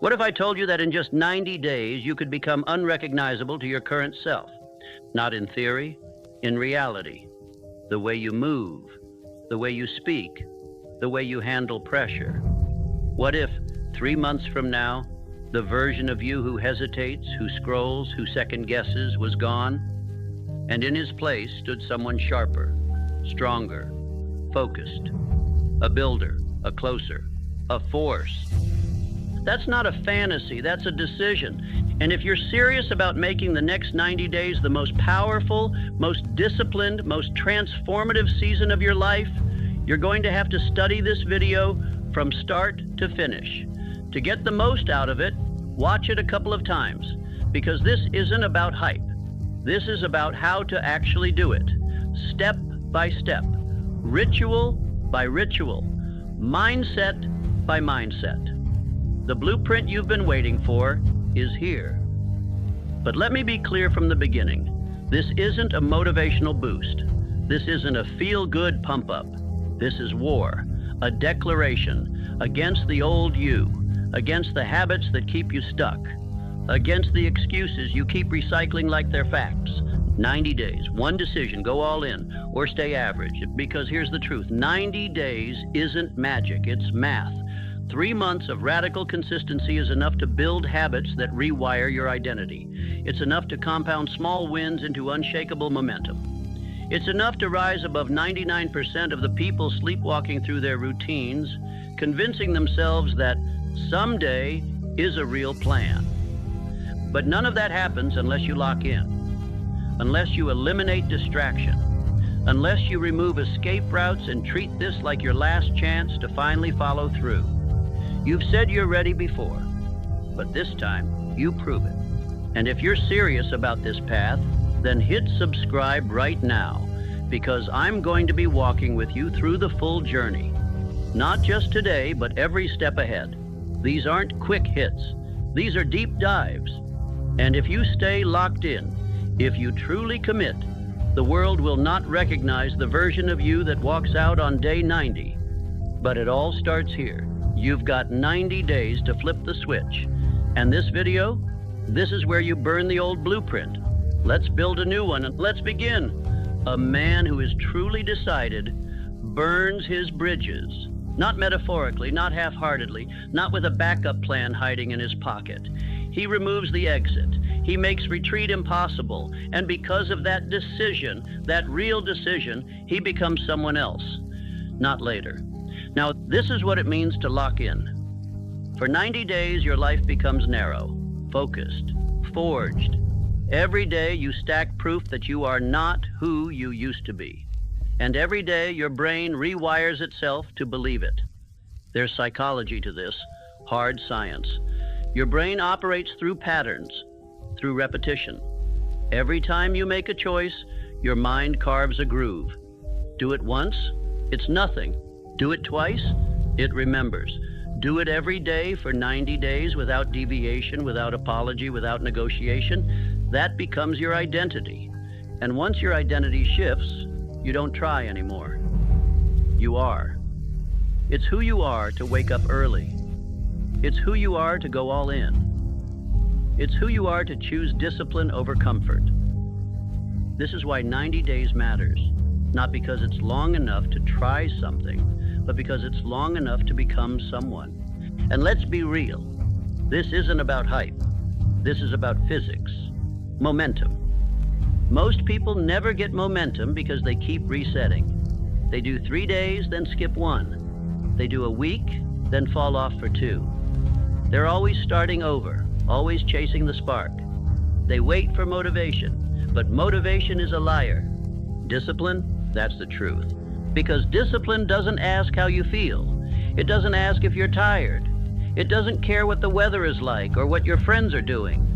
What if I told you that in just 90 days you could become unrecognizable to your current self? Not in theory, in reality. The way you move, the way you speak, the way you handle pressure. What if 3 months from now, the version of you who hesitates, who scrolls, who second guesses was gone, and in his place stood someone sharper, stronger, focused, a builder, a closer, a force? That's not a fantasy, that's a decision. And if you're serious about making the next 90 days the most powerful, most disciplined, most transformative season of your life, you're going to have to study this video from start to finish. To get the most out of it, watch it a couple of times, because this isn't about hype. This is about how to actually do it, step by step, ritual by ritual, mindset by mindset. The blueprint you've been waiting for is here. But let me be clear from the beginning. This isn't a motivational boost. This isn't a feel-good pump-up. This is war, a declaration against the old you, against the habits that keep you stuck, against the excuses you keep recycling like they're facts. 90 days, one decision, go all in, or stay average. Because here's the truth, 90 days isn't magic, it's math. 3 months of radical consistency is enough to build habits that rewire your identity. It's enough to compound small wins into unshakable momentum. It's enough to rise above 99% of the people sleepwalking through their routines, convincing themselves that someday is a real plan. But none of that happens unless you lock in, unless you eliminate distraction, unless you remove escape routes and treat this like your last chance to finally follow through. You've said you're ready before, but this time you prove it. And if you're serious about this path, then hit subscribe right now, because I'm going to be walking with you through the full journey. Not just today, but every step ahead. These aren't quick hits. These are deep dives. And if you stay locked in, if you truly commit, the world will not recognize the version of you that walks out on day 90. But it all starts here. You've got 90 days to flip the switch. And this video, this is where you burn the old blueprint. Let's build a new one and let's begin. A man who is truly decided burns his bridges. Not metaphorically, not half-heartedly, not with a backup plan hiding in his pocket. He removes the exit. He makes retreat impossible. And because of that decision, that real decision, he becomes someone else. Not later. Now, this is what it means to lock in. For 90 days, your life becomes narrow, focused, forged. Every day, you stack proof that you are not who you used to be. And every day, your brain rewires itself to believe it. There's psychology to this, hard science. Your brain operates through patterns, through repetition. Every time you make a choice, your mind carves a groove. Do it once, it's nothing. Do it twice, it remembers. Do it every day for 90 days without deviation, without apology, without negotiation. That becomes your identity. And once your identity shifts, you don't try anymore. You are. It's who you are to wake up early. It's who you are to go all in. It's who you are to choose discipline over comfort. This is why 90 days matters. Not because it's long enough to try something, but because it's long enough to become someone. And let's be real. This isn't about hype. This is about physics. Momentum. Most people never get momentum because they keep resetting. They do 3 days, then skip 1. They do a week, then fall off for 2. They're always starting over, always chasing the spark. They wait for motivation, but motivation is a liar. Discipline, that's the truth. Because discipline doesn't ask how you feel. It doesn't ask if you're tired. It doesn't care what the weather is like or what your friends are doing.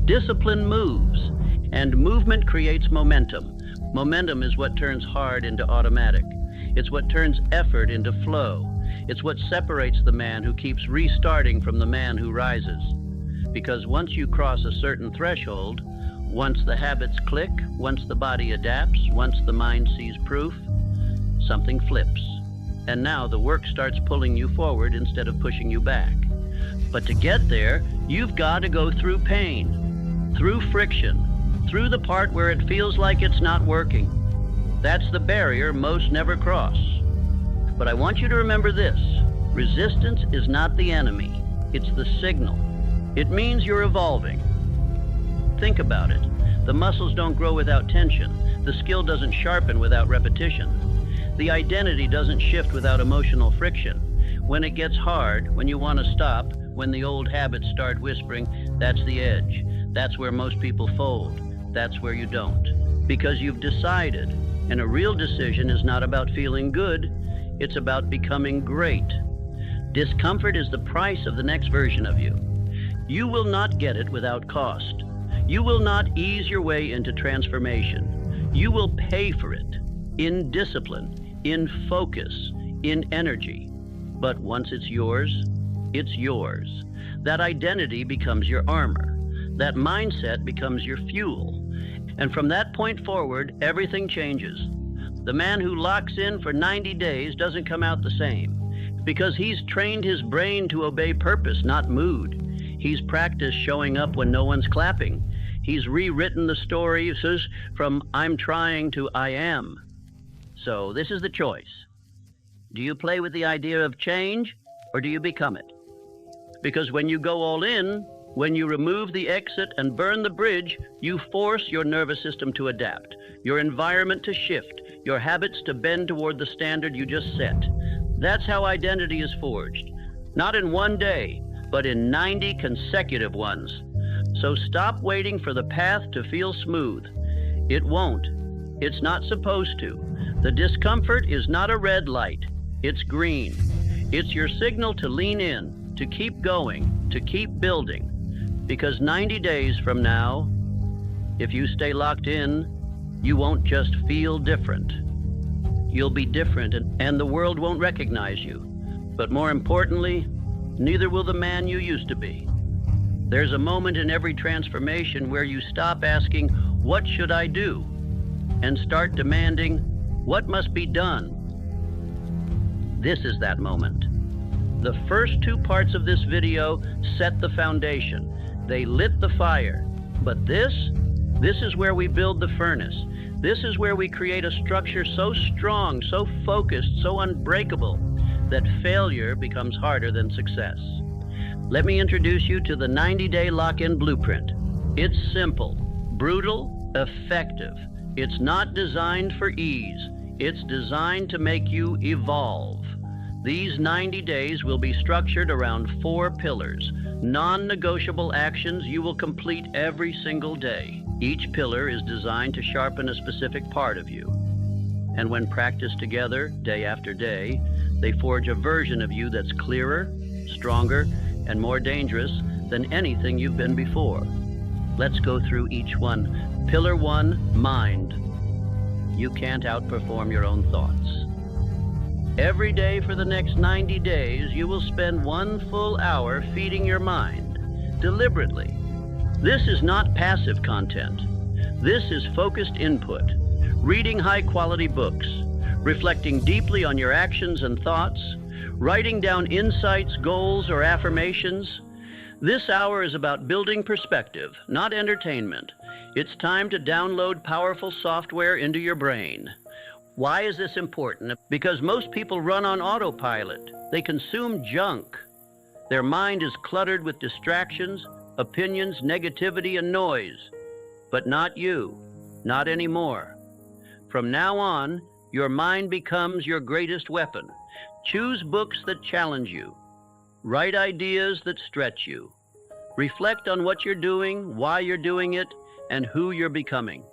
Discipline moves, and movement creates momentum. Momentum is what turns hard into automatic. It's what turns effort into flow. It's what separates the man who keeps restarting from the man who rises. Because once you cross a certain threshold, once the habits click, once the body adapts, once the mind sees proof, something flips. And now the work starts pulling you forward instead of pushing you back. But to get there, you've got to go through pain, through friction, through the part where it feels like it's not working. That's the barrier most never cross. But I want you to remember this: resistance is not the enemy, it's the signal. It means you're evolving. Think about it. The muscles don't grow without tension. The skill doesn't sharpen without repetition. The identity doesn't shift without emotional friction. When it gets hard, when you want to stop, when the old habits start whispering, that's the edge. That's where most people fold. That's where you don't. Because you've decided. And a real decision is not about feeling good. It's about becoming great. Discomfort is the price of the next version of you. You will not get it without cost. You will not ease your way into transformation. You will pay for it in discipline, in focus, in energy. But once it's yours, it's yours. That identity becomes your armor. That mindset becomes your fuel. And from that point forward, everything changes. The man who locks in for 90 days doesn't come out the same, because he's trained his brain to obey purpose, not mood. He's practiced showing up when no one's clapping. He's rewritten the story from I'm trying to I am. So this is the choice. Do you play with the idea of change, or do you become it? Because when you go all in, when you remove the exit and burn the bridge, you force your nervous system to adapt, your environment to shift, your habits to bend toward the standard you just set. That's how identity is forged. Not in one day, but in 90 consecutive ones. So stop waiting for the path to feel smooth. It won't. It's not supposed to. The discomfort is not a red light. It's green. It's your signal to lean in, to keep going, to keep building. Because 90 days from now, if you stay locked in, you won't just feel different. You'll be different, and the world won't recognize you. But more importantly, neither will the man you used to be. There's a moment in every transformation where you stop asking, what should I do? And start demanding, what must be done? This is that moment. The first two parts of this video set the foundation. They lit the fire. But this is where we build the furnace. This is where we create a structure so strong, so focused, so unbreakable, that failure becomes harder than success. Let me introduce you to the 90-day lock-in blueprint. It's simple, brutal, effective. It's not designed for ease. It's designed to make you evolve. These 90 days will be structured around 4 pillars, non-negotiable actions you will complete every single day. Each pillar is designed to sharpen a specific part of you. And when practiced together, day after day, they forge a version of you that's clearer, stronger, and more dangerous than anything you've been before. Let's go through each one. Pillar 1, mind. You can't outperform your own thoughts. Every day for the next 90 days, you will spend 1 full hour feeding your mind, deliberately. This is not passive content. This is focused input. Reading high-quality books, reflecting deeply on your actions and thoughts, writing down insights, goals, or affirmations. This hour is about building perspective, not entertainment. It's time to download powerful software into your brain. Why is this important? Because most people run on autopilot. They consume junk. Their mind is cluttered with distractions, opinions, negativity, and noise. But not you. Not anymore. From now on, your mind becomes your greatest weapon. Choose books that challenge you. Write ideas that stretch you. Reflect on what you're doing, why you're doing it, and who you're becoming.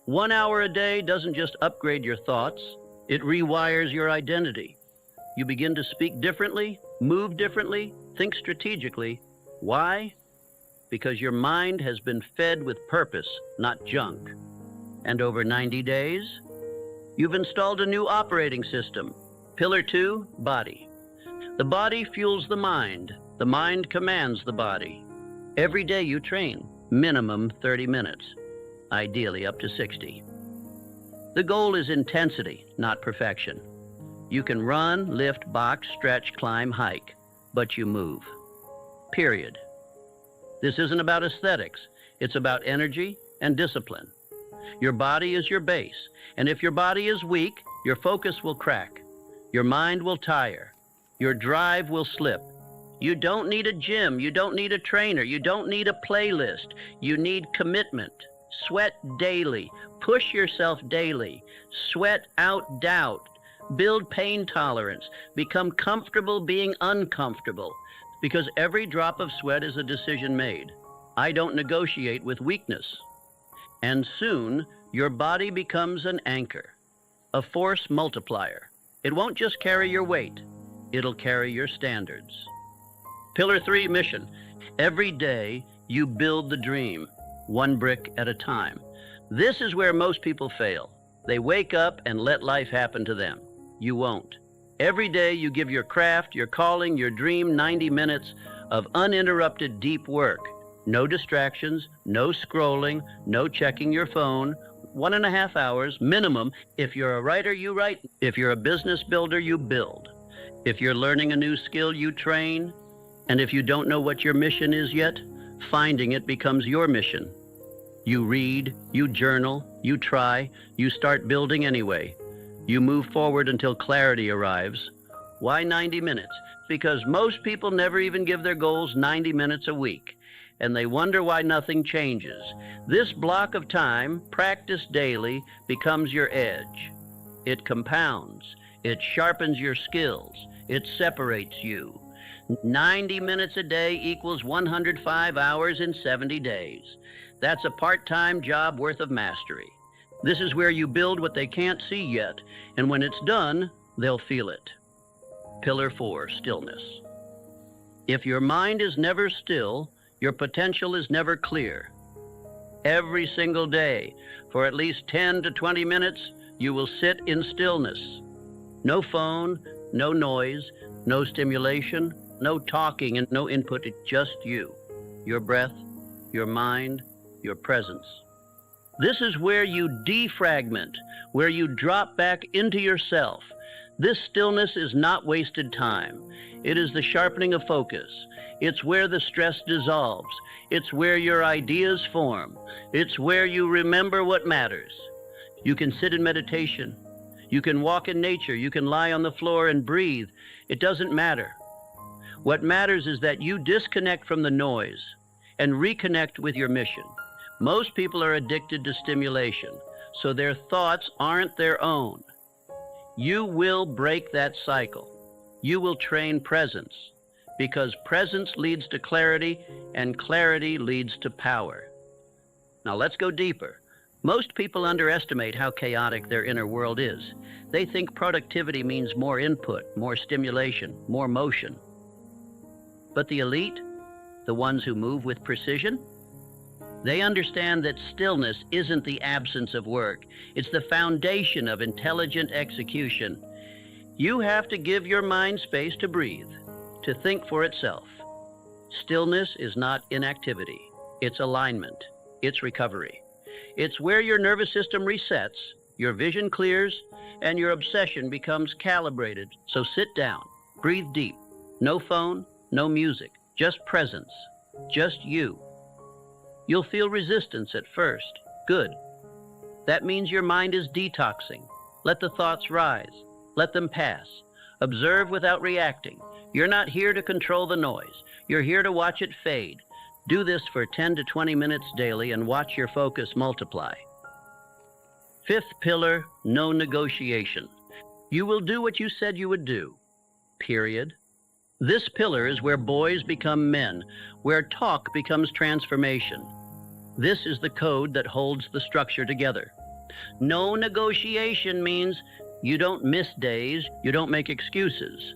1 hour a day doesn't just upgrade your thoughts, it rewires your identity. You begin to speak differently, move differently, think strategically. Why? Because your mind has been fed with purpose, not junk. And over 90 days, you've installed a new operating system. Pillar 2, body. The body fuels the mind commands the body. Every day you train, minimum 30 minutes, ideally up to 60. The goal is intensity, not perfection. You can run, lift, box, stretch, climb, hike, but you move. period. This isn't about aesthetics. It's about energy and discipline. Your body is your base, and if your body is weak, your focus will crack. Your mind will tire. Your drive will slip. You don't need a gym. You don't need a trainer. You don't need a playlist. You need commitment. Sweat daily. Push yourself daily. Sweat out doubt. Build pain tolerance. Become comfortable being uncomfortable. Because every drop of sweat is a decision made. I don't negotiate with weakness. And soon, your body becomes an anchor, a force multiplier. It won't just carry your weight. It'll carry your standards. Pillar 3, mission. Every day, you build the dream, one brick at a time. This is where most people fail. They wake up and let life happen to them. You won't. Every day, you give your craft, your calling, your dream 90 minutes of uninterrupted deep work. No distractions, no scrolling, no checking your phone. 1.5 hours minimum. If you're a writer, you write. If you're a business builder, you build. If you're learning a new skill, you train. And if you don't know what your mission is yet, finding it becomes your mission. You read, you journal, you try, you start building anyway. You move forward until clarity arrives. Why 90 minutes? Because most people never even give their goals 90 minutes a week, and they wonder why nothing changes. This block of time, practiced daily, becomes your edge. It compounds. It sharpens your skills. It separates you. 90 minutes a day equals 105 hours in 70 days. That's a part-time job worth of mastery. This is where you build what they can't see yet, and when it's done, they'll feel it. Pillar 4, stillness. If your mind is never still, your potential is never clear. Every single day, for at least 10 to 20 minutes, you will sit in stillness. No phone, no noise, no stimulation, no talking and no input, it's just you, your breath, your mind, your presence. This is where you defragment, where you drop back into yourself. This stillness is not wasted time. It is the sharpening of focus. It's where the stress dissolves. It's where your ideas form. It's where you remember what matters. You can sit in meditation. You can walk in nature. You can lie on the floor and breathe. It doesn't matter. What matters is that you disconnect from the noise and reconnect with your mission. Most people are addicted to stimulation, so their thoughts aren't their own. You will break that cycle. You will train presence, because presence leads to clarity, and clarity leads to power. Now let's go deeper. Most people underestimate how chaotic their inner world is. They think productivity means more input, more stimulation, more motion. But the elite, the ones who move with precision, they understand that stillness isn't the absence of work. It's the foundation of intelligent execution. You have to give your mind space to breathe, to think for itself. Stillness is not inactivity. It's alignment. It's recovery. It's where your nervous system resets, your vision clears, and your obsession becomes calibrated. So sit down, breathe deep. No phone, no music, just presence, just you. You'll feel resistance at first. Good. That means your mind is detoxing. Let the thoughts rise. Let them pass. Observe without reacting. You're not here to control the noise. You're here to watch it fade. Do this for 10 to 20 minutes daily and watch your focus multiply. 5th pillar, no negotiation. You will do what you said you would do. Period. This pillar is where boys become men, where talk becomes transformation. This is the code that holds the structure together. No negotiation means you don't miss days, you don't make excuses.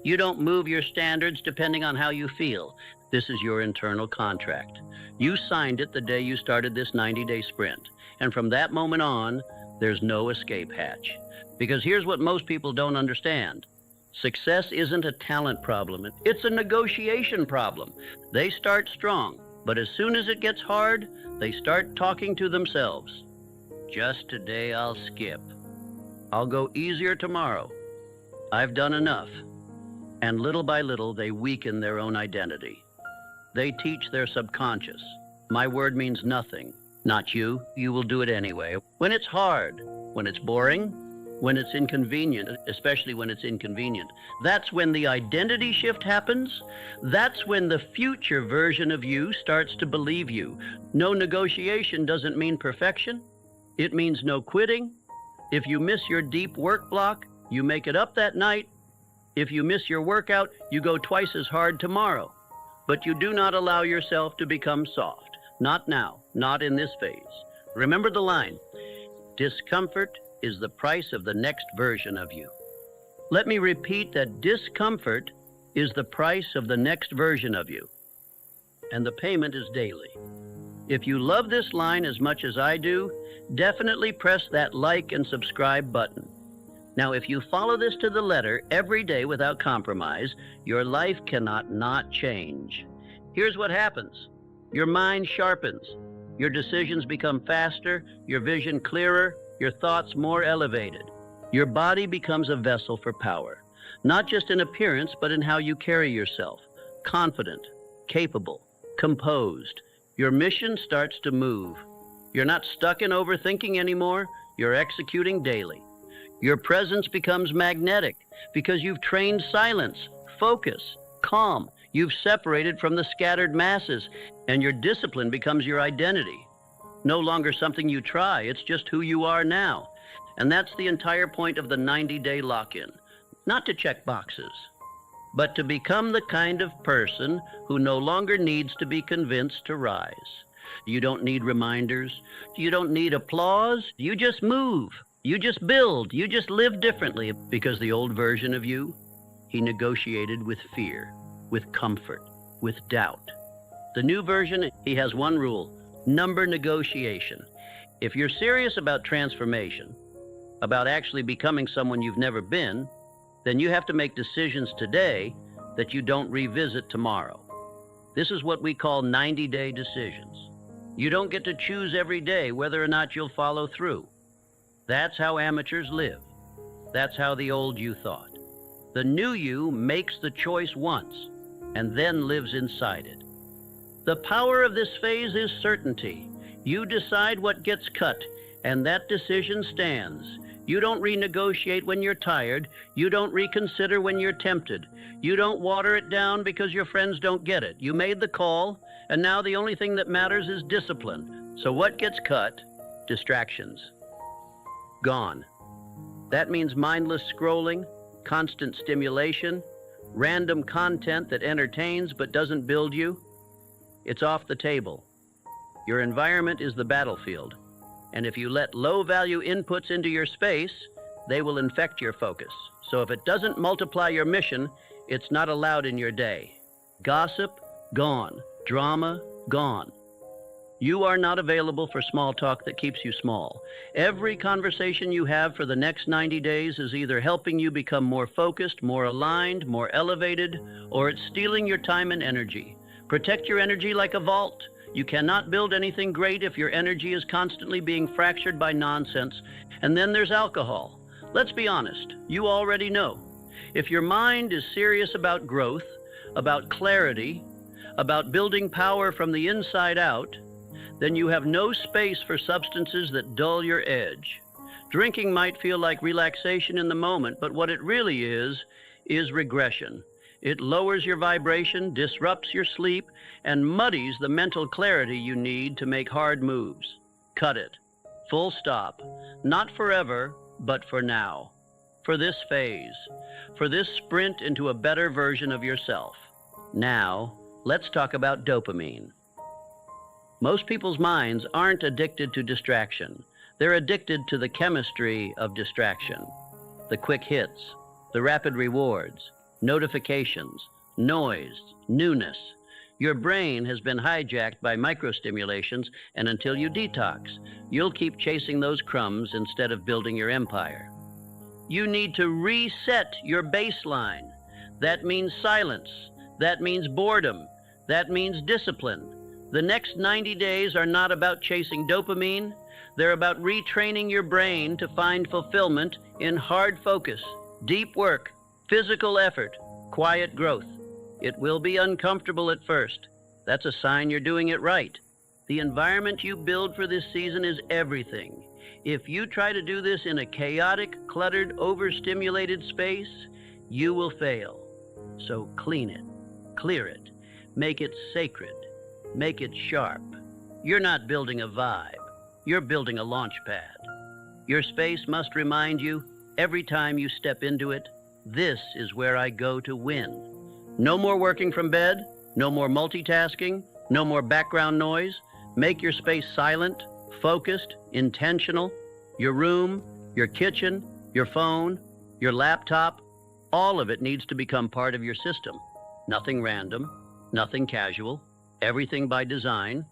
You don't move your standards depending on how you feel. This is your internal contract. You signed it the day you started this 90-day sprint. And from that moment on, there's no escape hatch. Because here's what most people don't understand. Success isn't a talent problem. It's a negotiation problem. They start strong, but as soon as it gets hard, they start talking to themselves. Just today I'll skip. I'll go easier tomorrow. I've done enough. And little by little, they weaken their own identity. They teach their subconscious. My word means nothing. Not you. You will do it anyway. When it's hard, when it's boring, when it's inconvenient, especially when it's inconvenient, that's when the identity shift happens. That's when the future version of you starts to believe you. No negotiation doesn't mean perfection. It means no quitting. If you miss your deep work block, you make it up that night. If you miss your workout, you go twice as hard tomorrow. But you do not allow yourself to become soft. Not now, not in this phase. Remember the line, discomfort is the price of the next version of you. Let me repeat that discomfort is the price of the next version of you. And the payment is daily. If you love this line as much as I do, definitely press that like and subscribe button. Now, if you follow this to the letter every day without compromise, your life cannot not change. Here's what happens. Your mind sharpens. Your decisions become faster, your vision clearer, your thoughts more elevated. Your body becomes a vessel for power, not just in appearance, but in how you carry yourself. Confident, capable, composed. Your mission starts to move. You're not stuck in overthinking anymore. You're executing daily. Your presence becomes magnetic because you've trained silence, focus, calm. You've separated from the scattered masses, and your discipline becomes your identity. No longer something you try, it's just who you are now. And that's the entire point of the 90-day lock-in. Not to check boxes, but to become the kind of person who no longer needs to be convinced to rise. You don't need reminders. You don't need applause. You just move. You just build. You just live differently, because the old version of you, he negotiated with fear, with comfort, with doubt. The new version, he has one rule: number negotiation. If you're serious about transformation, about actually becoming someone you've never been, then you have to make decisions today that you don't revisit tomorrow. This is what we call 90-day decisions. You don't get to choose every day whether or not you'll follow through. That's how amateurs live. That's how the old you thought. The new you makes the choice once and then lives inside it. The power of this phase is certainty. You decide what gets cut, and that decision stands. You don't renegotiate when you're tired. You don't reconsider when you're tempted. You don't water it down because your friends don't get it. You made the call, and now the only thing that matters is discipline. So what gets cut? Distractions. Gone. That means mindless scrolling, constant stimulation, random content that entertains but doesn't build you. It's off the table. Your environment is the battlefield. And if you let low-value inputs into your space, they will infect your focus. So if it doesn't multiply your mission, it's not allowed in your day. Gossip, gone. Drama, gone. You are not available for small talk that keeps you small. Every conversation you have for the next 90 days is either helping you become more focused, more aligned, more elevated, or it's stealing your time and energy. Protect your energy like a vault. You cannot build anything great if your energy is constantly being fractured by nonsense. And then there's alcohol. Let's be honest, you already know. If your mind is serious about growth, about clarity, about building power from the inside out, then you have no space for substances that dull your edge. Drinking might feel like relaxation in the moment, but what it really is regression. It lowers your vibration, disrupts your sleep, and muddies the mental clarity you need to make hard moves. Cut it. Full stop. Not forever, but for now. For this phase. For this sprint into a better version of yourself. Now, let's talk about dopamine. Most people's minds aren't addicted to distraction. They're addicted to the chemistry of distraction. The quick hits, the rapid rewards, notifications, noise, newness. Your brain has been hijacked by microstimulations, and until you detox, you'll keep chasing those crumbs instead of building your empire. You need to reset your baseline. That means silence. That means boredom. That means discipline. The next 90 days are not about chasing dopamine. They're about retraining your brain to find fulfillment in hard focus, deep work, physical effort, quiet growth. It will be uncomfortable at first. That's a sign you're doing it right. The environment you build for this season is everything. If you try to do this in a chaotic, cluttered, overstimulated space, you will fail. So clean it, clear it, make it sacred, make it sharp. You're not building a vibe, you're building a launch pad. Your space must remind you, every time you step into it, this is where I go to win. No more working from bed, no more multitasking, no more background noise. Make your space silent, focused, intentional. Your room, your kitchen, your phone, your laptop, all of it needs to become part of your system. Nothing random, nothing casual, everything by design.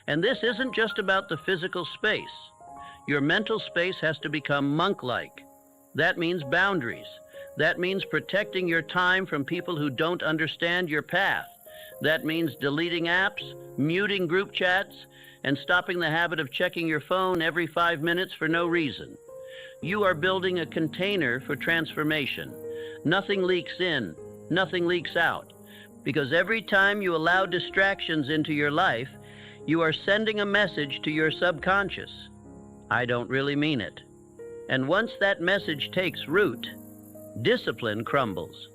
And this isn't just about the physical space. Your mental space has to become monk-like. That means boundaries. That means protecting your time from people who don't understand your path. That means deleting apps, muting group chats, and stopping the habit of checking your phone every 5 minutes for no reason. You are building a container for transformation. Nothing leaks in, nothing leaks out. Because every time you allow distractions into your life, you are sending a message to your subconscious. I don't really mean it. And once that message takes root, discipline crumbles.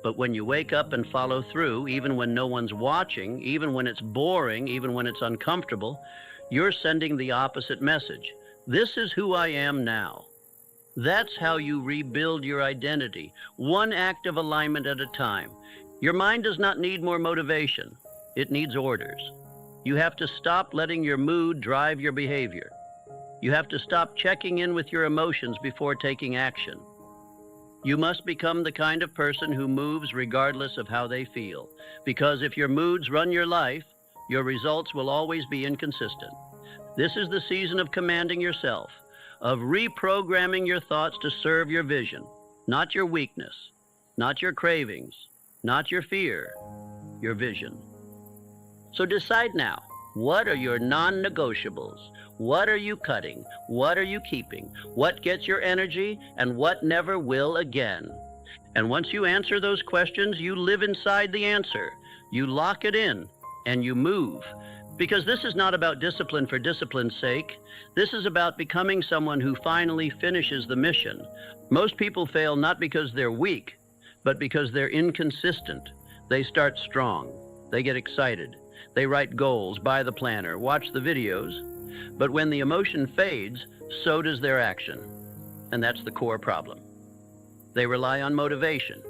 But when you wake up and follow through, even when no one's watching, even when it's boring, even when it's uncomfortable, you're sending the opposite message. This is who I am now. That's how you rebuild your identity, one act of alignment at a time. Your mind does not need more motivation. It needs orders. You have to stop letting your mood drive your behavior. You have to stop checking in with your emotions before taking action. You must become the kind of person who moves regardless of how they feel. Because if your moods run your life, your results will always be inconsistent. This is the season of commanding yourself, of reprogramming your thoughts to serve your vision, not your weakness, not your cravings, not your fear, your vision. So decide now, what are your non-negotiables? What are you cutting? What are you keeping? What gets your energy and what never will again? And once you answer those questions, you live inside the answer. You lock it in and you move. Because this is not about discipline for discipline's sake. This is about becoming someone who finally finishes the mission. Most people fail not because they're weak, but because they're inconsistent. They start strong. They get excited. They write goals, buy the planner, watch the videos. But when the emotion fades, so does their action. And that's the core problem. They rely on motivation.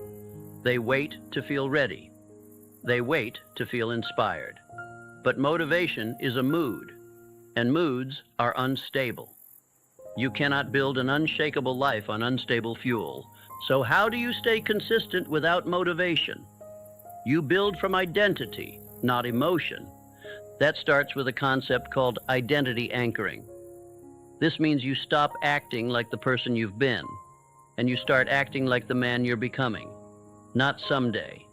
They wait to feel ready. They wait to feel inspired. But motivation is a mood, and moods are unstable. You cannot build an unshakable life on unstable fuel. So how do you stay consistent without motivation? You build from identity, not emotion. That starts with a concept called identity anchoring. This means you stop acting like the person you've been, and you start acting like the man you're becoming. Not someday.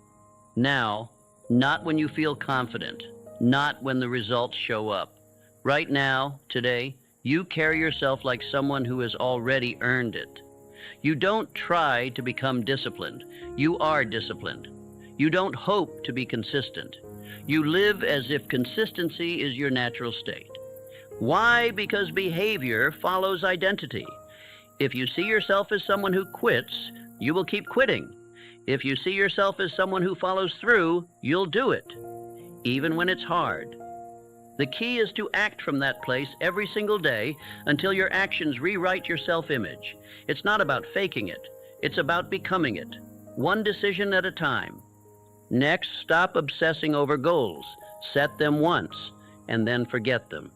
Now, not when you feel confident, not when the results show up. Right now, today, you carry yourself like someone who has already earned it. You don't try to become disciplined. You are disciplined. You don't hope to be consistent. You live as if consistency is your natural state. Why? Because behavior follows identity. If you see yourself as someone who quits, you will keep quitting. If you see yourself as someone who follows through, you'll do it, even when it's hard. The key is to act from that place every single day until your actions rewrite your self-image. It's not about faking it. It's about becoming it, one decision at a time. Next, stop obsessing over goals. Set them once, and then forget them.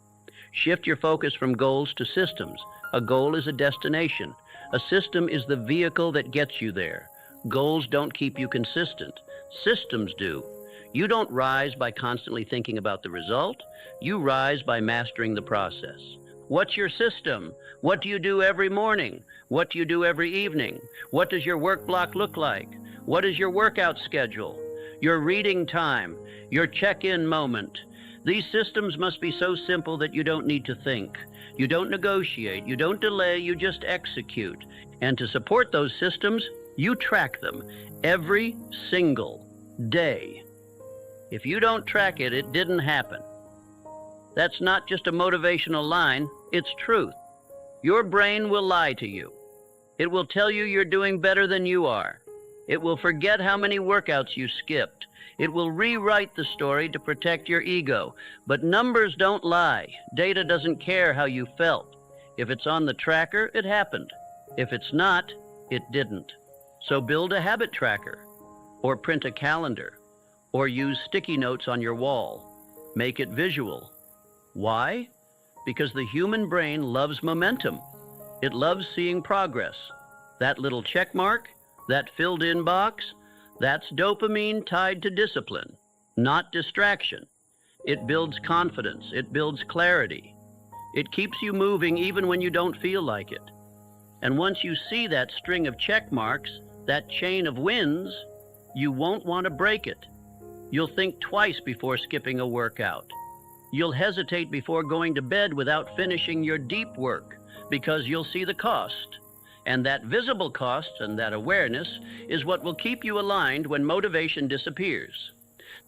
Shift your focus from goals to systems. A goal is a destination. A system is the vehicle that gets you there. Goals don't keep you consistent. Systems do. You don't rise by constantly thinking about the result. You rise by mastering the process. What's your system? What do you do every morning? What do you do every evening? What does your work block look like? What is your workout schedule? Your reading time? Your check-in moment? These systems must be so simple that you don't need to think. You don't negotiate. You don't delay. You just execute. And to support those systems, you track them every single day. If you don't track it, it didn't happen. That's not just a motivational line, it's truth. Your brain will lie to you. It will tell you you're doing better than you are. It will forget how many workouts you skipped. It will rewrite the story to protect your ego. But numbers don't lie. Data doesn't care how you felt. If it's on the tracker, it happened. If it's not, it didn't. So build a habit tracker, or print a calendar, or use sticky notes on your wall. Make it visual. Why? Because the human brain loves momentum. It loves seeing progress. That little check mark, that filled-in box, that's dopamine tied to discipline, not distraction. It builds confidence. It builds clarity. It keeps you moving even when you don't feel like it. And once you see that string of check marks, that chain of wins, you won't want to break it. You'll think twice before skipping a workout. You'll hesitate before going to bed without finishing your deep work, because you'll see the cost. And that visible cost and that awareness is what will keep you aligned when motivation disappears.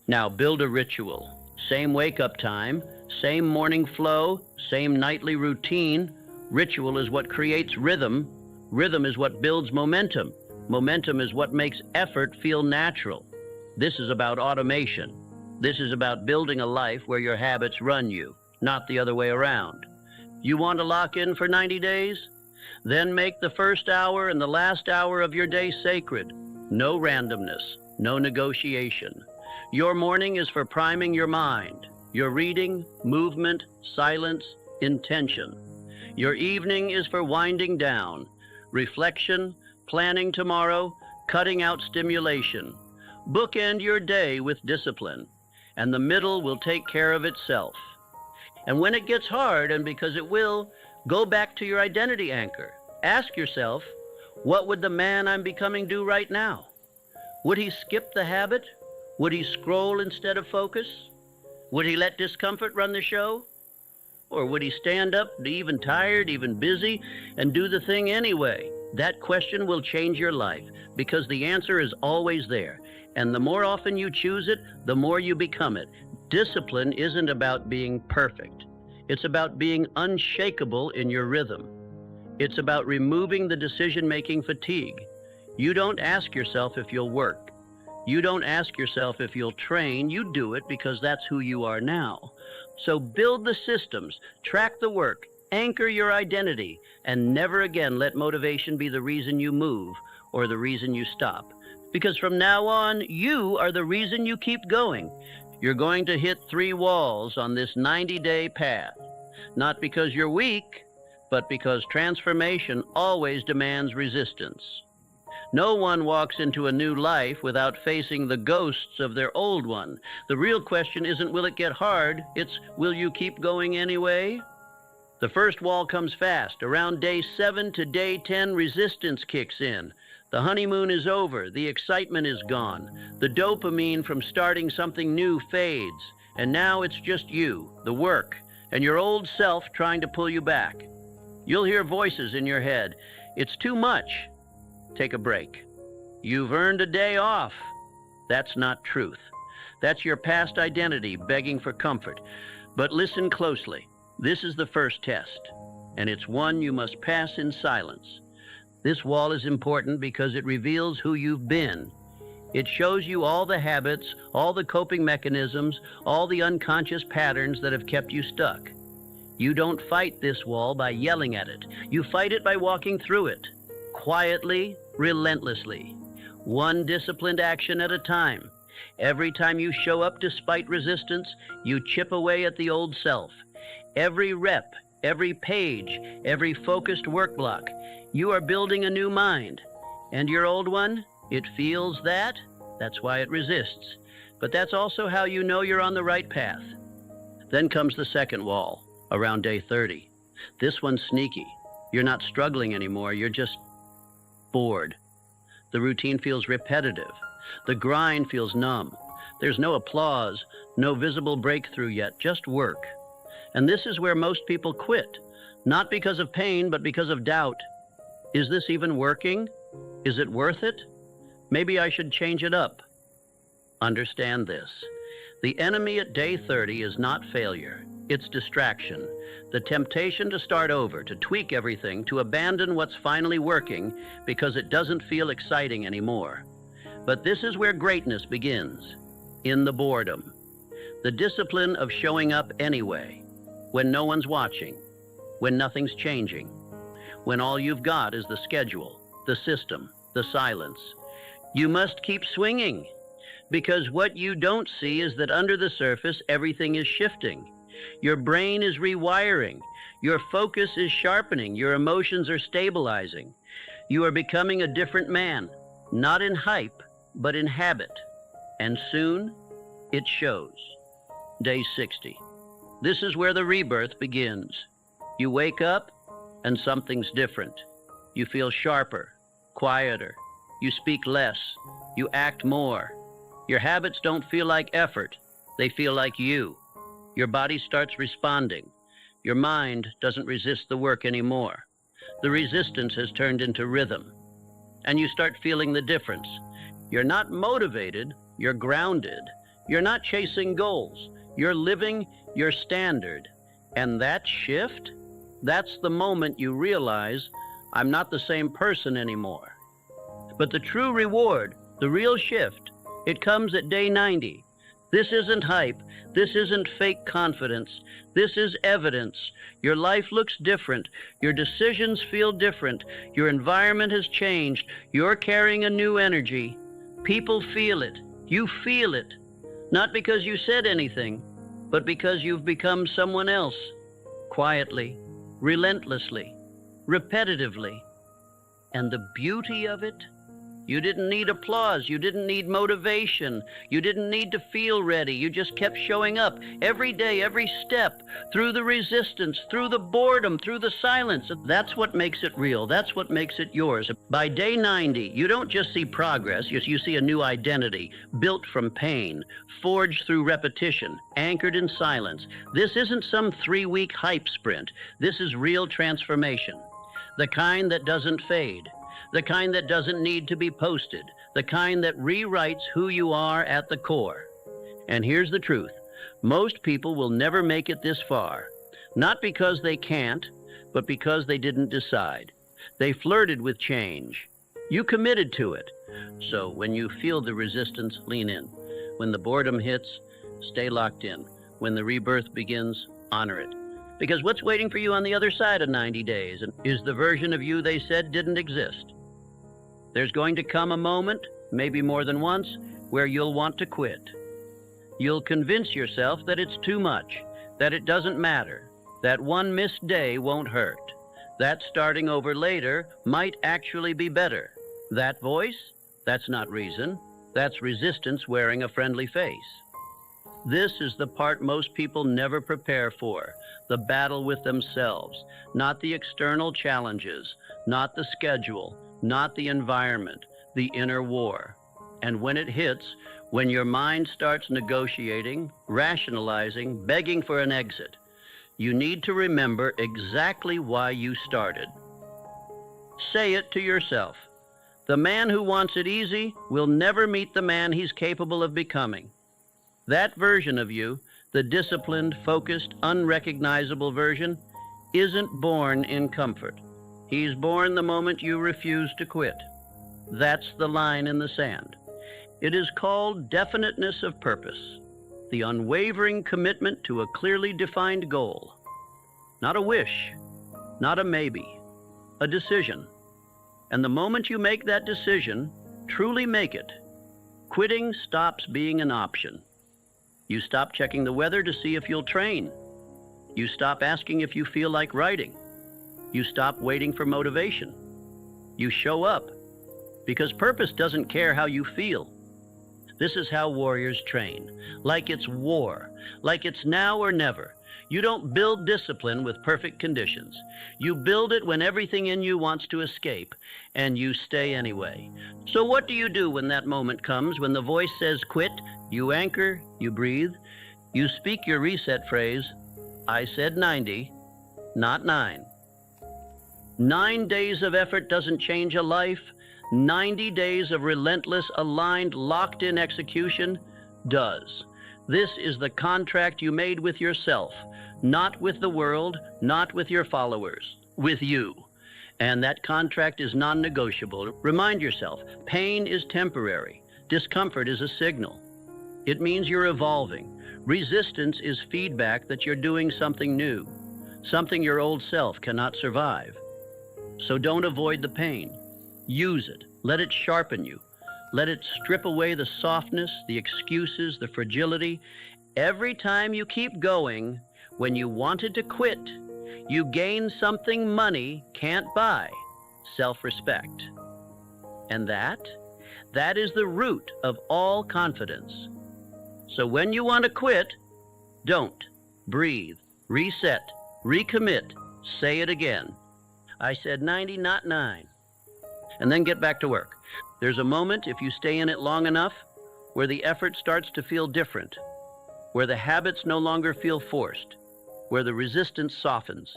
Now build a ritual. Same wake-up time, same morning flow, same nightly routine. Ritual is what creates rhythm. Rhythm is what builds momentum. Momentum is what makes effort feel natural. This is about automation. This is about building a life where your habits run you, not the other way around. You want to lock in for 90 days? Then make the first hour and the last hour of your day sacred. No randomness, no negotiation. Your morning is for priming your mind. Your reading, movement, silence, intention. Your evening is for winding down. Reflection, planning tomorrow, cutting out stimulation. Bookend your day with discipline, and the middle will take care of itself. And when it gets hard, and because it will, go back to your identity anchor. Ask yourself, what would the man I'm becoming do right now? Would he skip the habit? Would he scroll instead of focus? Would he let discomfort run the show? Or would he stand up, even tired, even busy, and do the thing anyway? That question will change your life, because the answer is always there. And the more often you choose it, the more you become it. Discipline isn't about being perfect. It's about being unshakable in your rhythm. It's about removing the decision-making fatigue. You don't ask yourself if you'll work. You don't ask yourself if you'll train. You do it because that's who you are now. So build the systems, track the work, anchor your identity, and never again let motivation be the reason you move or the reason you stop. Because from now on, you are the reason you keep going. You're going to hit 3 walls on this 90-day path. Not because you're weak, but because transformation always demands resistance. No one walks into a new life without facing the ghosts of their old one. The real question isn't, will it get hard? It's, will you keep going anyway? The first wall comes fast. Around day 7 to day 10, resistance kicks in. The honeymoon is over. The excitement is gone. The dopamine from starting something new fades. And now it's just you, the work, and your old self trying to pull you back. You'll hear voices in your head. It's too much. Take a break. You've earned a day off. That's not truth. That's your past identity begging for comfort. But listen closely. This is the first test, and it's one you must pass in silence. This wall is important because it reveals who you've been. It shows you all the habits, all the coping mechanisms, all the unconscious patterns that have kept you stuck. You don't fight this wall by yelling at it. You fight it by walking through it, quietly, relentlessly, one disciplined action at a time. Every time you show up despite resistance, you chip away at the old self. Every rep, every page, every focused work block, you are building a new mind. And your old one, it feels that. That's why it resists. But that's also how you know you're on the right path. Then comes the second wall, around day 30. This one's sneaky. You're not struggling anymore, you're just bored. The routine feels repetitive. The grind feels numb. There's no applause, no visible breakthrough yet, just work. And this is where most people quit, not because of pain, but because of doubt. Is this even working? Is it worth it? Maybe I should change it up. Understand this. The enemy at day 30 is not failure. It's distraction. The temptation to start over, to tweak everything, to abandon what's finally working because it doesn't feel exciting anymore. But this is where greatness begins, in the boredom. The discipline of showing up anyway, when no one's watching, when nothing's changing, when all you've got is the schedule, the system, the silence. You must keep swinging, because what you don't see is that under the surface, everything is shifting. Your brain is rewiring. Your focus is sharpening. Your emotions are stabilizing. You are becoming a different man, not in hype, but in habit. And soon, it shows. Day 60. This is where the rebirth begins. You wake up, and something's different. You feel sharper, quieter. You speak less. You act more. Your habits don't feel like effort. They feel like you. Your body starts responding. Your mind doesn't resist the work anymore. The resistance has turned into rhythm. And you start feeling the difference. You're not motivated, you're grounded. You're not chasing goals. You're living your standard. And that shift, that's the moment you realize, I'm not the same person anymore. But the true reward, the real shift, it comes at day 90. This isn't hype. This isn't fake confidence. This is evidence. Your life looks different. Your decisions feel different. Your environment has changed. You're carrying a new energy. People feel it. You feel it. Not because you said anything, but because you've become someone else. Quietly, relentlessly, repetitively. And the beauty of it? You didn't need applause. You didn't need motivation. You didn't need to feel ready. You just kept showing up every day, every step, through the resistance, through the boredom, through the silence. That's what makes it real. That's what makes it yours. By day 90, you don't just see progress. You see a new identity, built from pain, forged through repetition, anchored in silence. This isn't some 3-week hype sprint. This is real transformation. The kind that doesn't fade. The kind that doesn't need to be posted, the kind that rewrites who you are at the core. And here's the truth. Most people will never make it this far, not because they can't, but because they didn't decide. They flirted with change. You committed to it. So when you feel the resistance, lean in. When the boredom hits, stay locked in. When the rebirth begins, honor it. Because what's waiting for you on the other side of 90 days is the version of you they said didn't exist. There's going to come a moment, maybe more than once, where you'll want to quit. You'll convince yourself that it's too much, that it doesn't matter, that one missed day won't hurt, that starting over later might actually be better. That voice? That's not reason. That's resistance wearing a friendly face. This is the part most people never prepare for, the battle with themselves, not the external challenges, not the schedule, not the environment, the inner war. And when it hits, when your mind starts negotiating, rationalizing, begging for an exit, you need to remember exactly why you started. Say it to yourself. The man who wants it easy will never meet the man he's capable of becoming. That version of you, the disciplined, focused, unrecognizable version, isn't born in comfort. He's born the moment you refuse to quit. That's the line in the sand. It is called definiteness of purpose, the unwavering commitment to a clearly defined goal. Not a wish, not a maybe, a decision. And the moment you make that decision, truly make it, quitting stops being an option. You stop checking the weather to see if you'll train. You stop asking if you feel like writing. You stop waiting for motivation. You show up, because purpose doesn't care how you feel. This is how warriors train, like it's war, like it's now or never. You don't build discipline with perfect conditions. You build it when everything in you wants to escape, and you stay anyway. So what do you do when that moment comes, when the voice says quit? You anchor, you breathe, you speak your reset phrase, I said 90, not 9. 9 days of effort doesn't change a life. 90 days of relentless, aligned, locked-in execution does. This is the contract you made with yourself, not with the world, not with your followers, with you. And that contract is non-negotiable. Remind yourself, pain is temporary. Discomfort is a signal. It means you're evolving. Resistance is feedback that you're doing something new, something your old self cannot survive. So don't avoid the pain. Use it. Let it sharpen you. Let it strip away the softness, the excuses, the fragility. Every time you keep going, when you wanted to quit, you gain something money can't buy, self-respect. And that is the root of all confidence. So when you want to quit, don't. Breathe, reset, recommit, say it again. I said 90, not 9. And then get back to work. There's a moment, if you stay in it long enough, where the effort starts to feel different, where the habits no longer feel forced, where the resistance softens,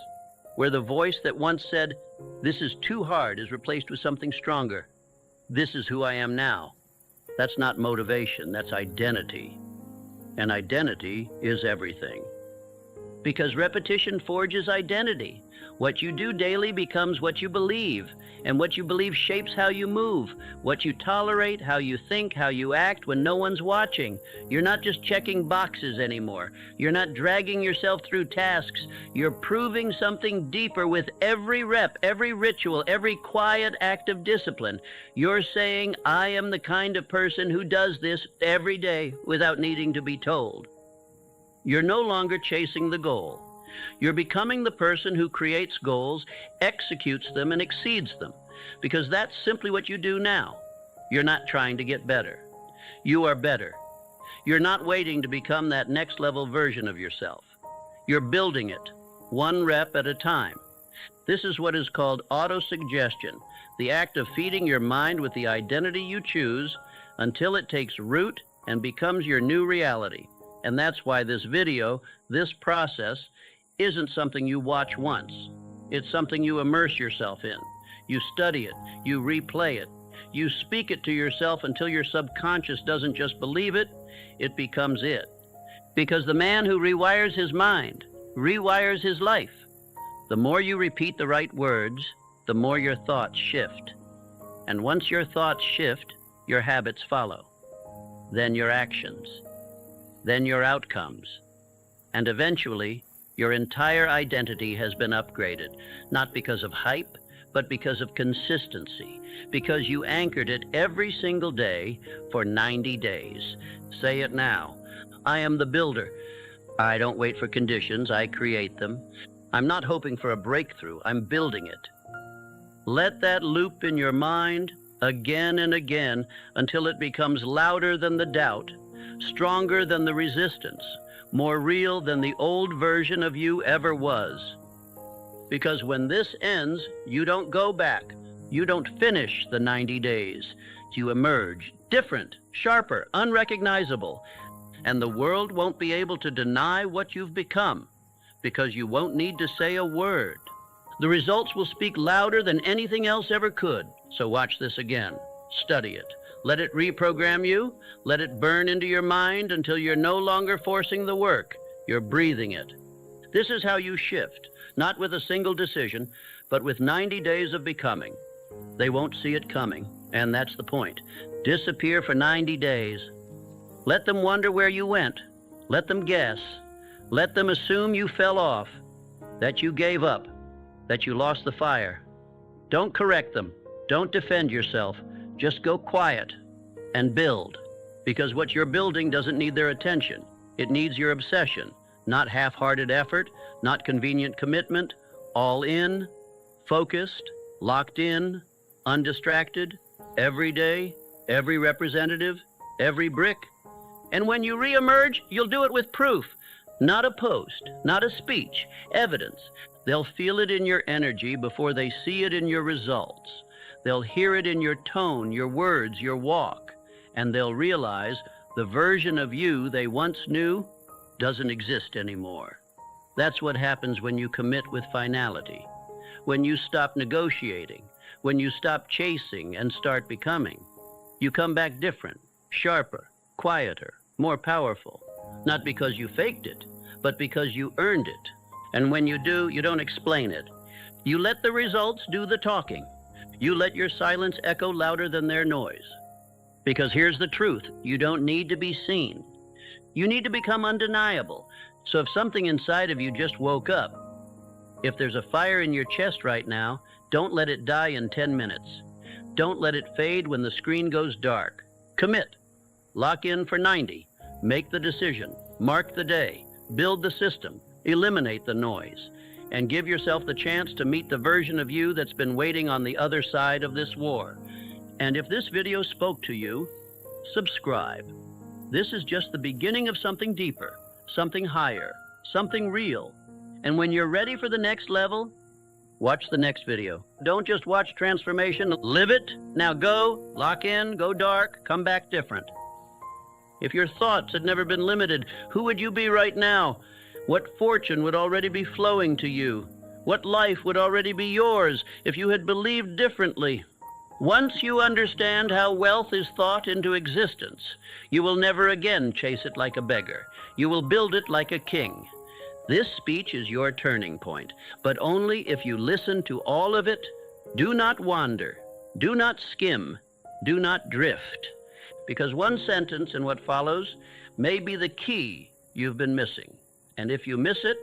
where the voice that once said, "This is too hard," is replaced with something stronger. "This is who I am now." That's not motivation, that's identity. And identity is everything. Because repetition forges identity. What you do daily becomes what you believe, and what you believe shapes how you move, what you tolerate, how you think, how you act when no one's watching. You're not just checking boxes anymore. You're not dragging yourself through tasks. You're proving something deeper with every rep, every ritual, every quiet act of discipline. You're saying, "I am the kind of person who does this every day without needing to be told." You're no longer chasing the goal. You're becoming the person who creates goals, executes them, and exceeds them, because that's simply what you do now. You're not trying to get better. You are better. You're not waiting to become that next level version of yourself. You're building it, one rep at a time. This is what is called autosuggestion, the act of feeding your mind with the identity you choose until it takes root and becomes your new reality. And that's why this video, this process, isn't something you watch once. It's something you immerse yourself in. You study it, you replay it, you speak it to yourself until your subconscious doesn't just believe it, it becomes it. Because the man who rewires his mind rewires his life. The more you repeat the right words, the more your thoughts shift. And once your thoughts shift, your habits follow. Then your actions. Then your outcomes. And eventually, your entire identity has been upgraded, not because of hype, but because of consistency, because you anchored it every single day for 90 days. Say it now. I am the builder. I don't wait for conditions, I create them. I'm not hoping for a breakthrough, I'm building it. Let that loop in your mind again and again until it becomes louder than the doubt, stronger than the resistance, more real than the old version of you ever was. Because when this ends, you don't go back. You don't finish the 90 days. You emerge different, sharper, unrecognizable. And the world won't be able to deny what you've become, because you won't need to say a word. The results will speak louder than anything else ever could. So watch this again. Study it. Let it reprogram you. Let it burn into your mind until you're no longer forcing the work. You're breathing it. This is how you shift, not with a single decision, but with 90 days of becoming. They won't see it coming, and that's the point. Disappear for 90 days. Let them wonder where you went. Let them guess. Let them assume you fell off, that you gave up, that you lost the fire. Don't correct them. Don't defend yourself. Just go quiet and build, because what you're building doesn't need their attention. It needs your obsession, not half-hearted effort, not convenient commitment, all in, focused, locked in, undistracted, every day, every representative, every brick. And when you reemerge, you'll do it with proof, not a post, not a speech, evidence. They'll feel it in your energy before they see it in your results. They'll hear it in your tone, your words, your walk, and they'll realize the version of you they once knew doesn't exist anymore. That's what happens when you commit with finality, when you stop negotiating, when you stop chasing and start becoming. You come back different, sharper, quieter, more powerful. not because you faked it, but because you earned it. And when you do, you don't explain it. You let the results do the talking. You let your silence echo louder than their noise. Because here's the truth, you don't need to be seen. You need to become undeniable. So if something inside of you just woke up, if there's a fire in your chest right now, don't let it die in 10 minutes. Don't let it fade when the screen goes dark. Commit. Lock in for 90. Make the decision. Mark the day. Build the system. Eliminate the noise. And give yourself the chance to meet the version of you that's been waiting on the other side of this war. And if this video spoke to you, subscribe. This is just the beginning of something deeper, something higher, something real. And when you're ready for the next level, watch the next video. Don't just watch transformation, live it. Now go, lock in, go dark, come back different. If your thoughts had never been limited, who would you be right now? What fortune would already be flowing to you? What life would already be yours if you had believed differently? Once you understand how wealth is thought into existence, you will never again chase it like a beggar. You will build it like a king. This speech is your turning point, but only if you listen to all of it. Do not wander. Do not skim. Do not drift. Because one sentence in what follows may be the key you've been missing. And if you miss it,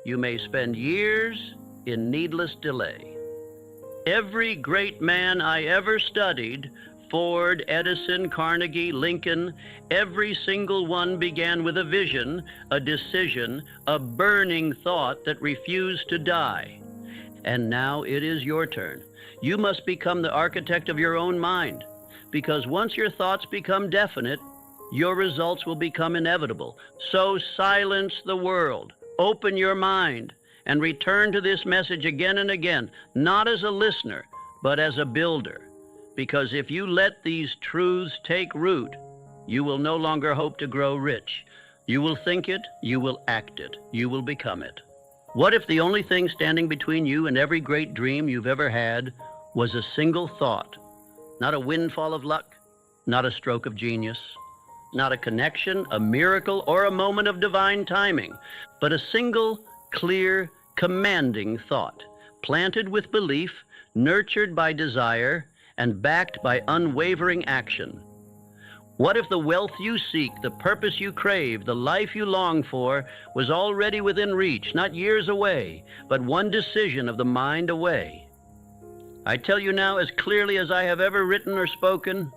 you may spend years in needless delay. Every great man I ever studied, Ford, Edison, Carnegie, Lincoln, every single one began with a vision, a decision, a burning thought that refused to die. And now it is your turn. You must become the architect of your own mind, because once your thoughts become definite, your results will become inevitable. So silence the world, open your mind, and return to this message again and again, not as a listener, but as a builder. Because if you let these truths take root, you will no longer hope to grow rich. You will think it, you will act it, you will become it. What if the only thing standing between you and every great dream you've ever had was a single thought? Not a windfall of luck, not a stroke of genius, not a connection, a miracle, or a moment of divine timing, but a single, clear, commanding thought, planted with belief, nurtured by desire, and backed by unwavering action. What if the wealth you seek, the purpose you crave, the life you long for, was already within reach, not years away, but one decision of the mind away? I tell you now as clearly as I have ever written or spoken,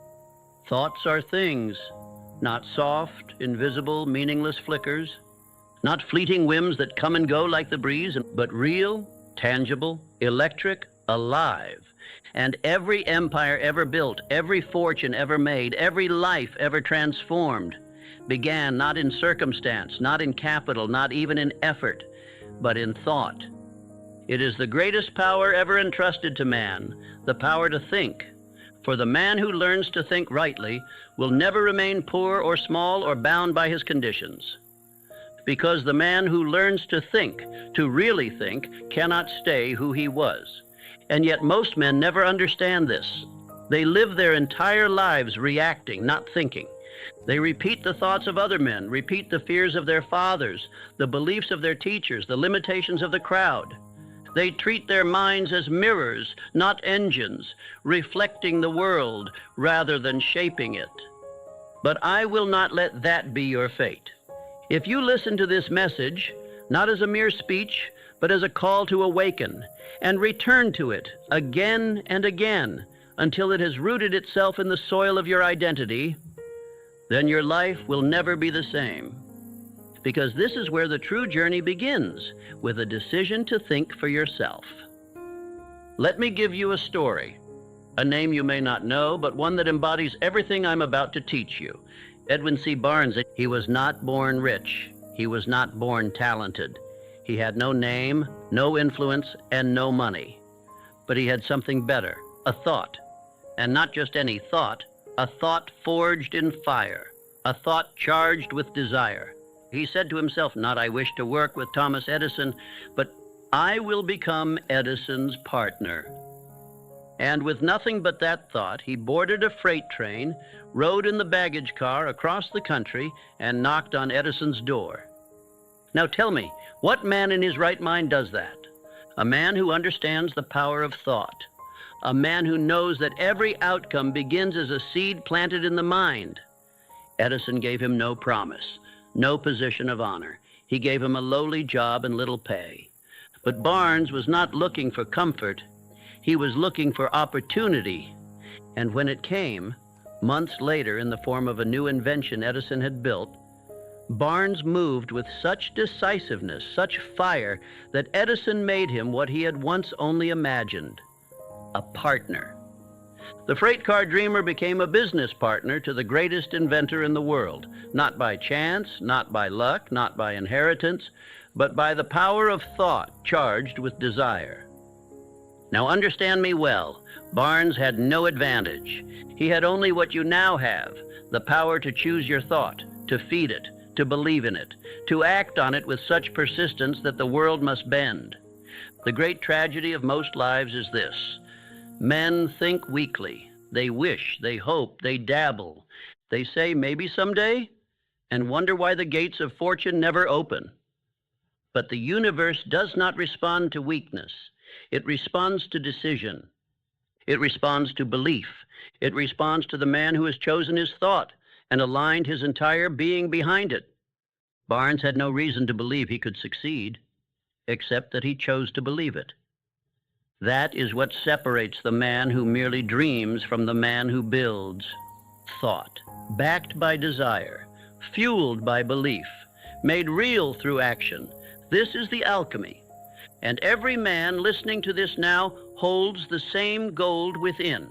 thoughts are things, not soft, invisible, meaningless flickers, not fleeting whims that come and go like the breeze, but real, tangible, electric, alive. And every empire ever built, every fortune ever made, every life ever transformed began not in circumstance, not in capital, not even in effort, but in thought. It is the greatest power ever entrusted to man, the power to think. For the man who learns to think rightly will never remain poor or small or bound by his conditions. Because the man who learns to think, to really think, cannot stay who he was. And yet most men never understand this. They live their entire lives reacting, not thinking. They repeat the thoughts of other men, repeat the fears of their fathers, the beliefs of their teachers, the limitations of the crowd. They treat their minds as mirrors, not engines, reflecting the world rather than shaping it. But I will not let that be your fate. If you listen to this message, not as a mere speech, but as a call to awaken, and return to it again and again until it has rooted itself in the soil of your identity, then your life will never be the same. Because this is where the true journey begins, with a decision to think for yourself. Let me give you a story, a name you may not know, but one that embodies everything I'm about to teach you. Edwin C. Barnes, he was not born rich. He was not born talented. He had no name, no influence, and no money. But he had something better, a thought. And not just any thought, a thought forged in fire, a thought charged with desire. He said to himself, not I wish to work with Thomas Edison, but I will become Edison's partner. And with nothing but that thought, he boarded a freight train, rode in the baggage car across the country, and knocked on Edison's door. Now tell me, what man in his right mind does that? A man who understands the power of thought. A man who knows that every outcome begins as a seed planted in the mind. Edison gave him no promise, no position of honor. He gave him a lowly job and little pay. But Barnes was not looking for comfort. He was looking for opportunity. And when it came, months later in the form of a new invention Edison had built, Barnes moved with such decisiveness, such fire, that Edison made him what he had once only imagined, a partner. The freight car dreamer became a business partner to the greatest inventor in the world, not by chance, not by luck, not by inheritance, but by the power of thought charged with desire. Now understand me well, Barnes had no advantage. He had only what you now have, the power to choose your thought, to feed it, to believe in it, to act on it with such persistence that the world must bend. The great tragedy of most lives is this. Men think weakly. They wish, they hope, they dabble. They say maybe someday, and wonder why the gates of fortune never open. But the universe does not respond to weakness. It responds to decision. It responds to belief. It responds to the man who has chosen his thought and aligned his entire being behind it. Barnes had no reason to believe he could succeed, except that he chose to believe it. That is what separates the man who merely dreams from the man who builds. Thought, backed by desire, fueled by belief, made real through action. This is the alchemy. And every man listening to this now holds the same gold within.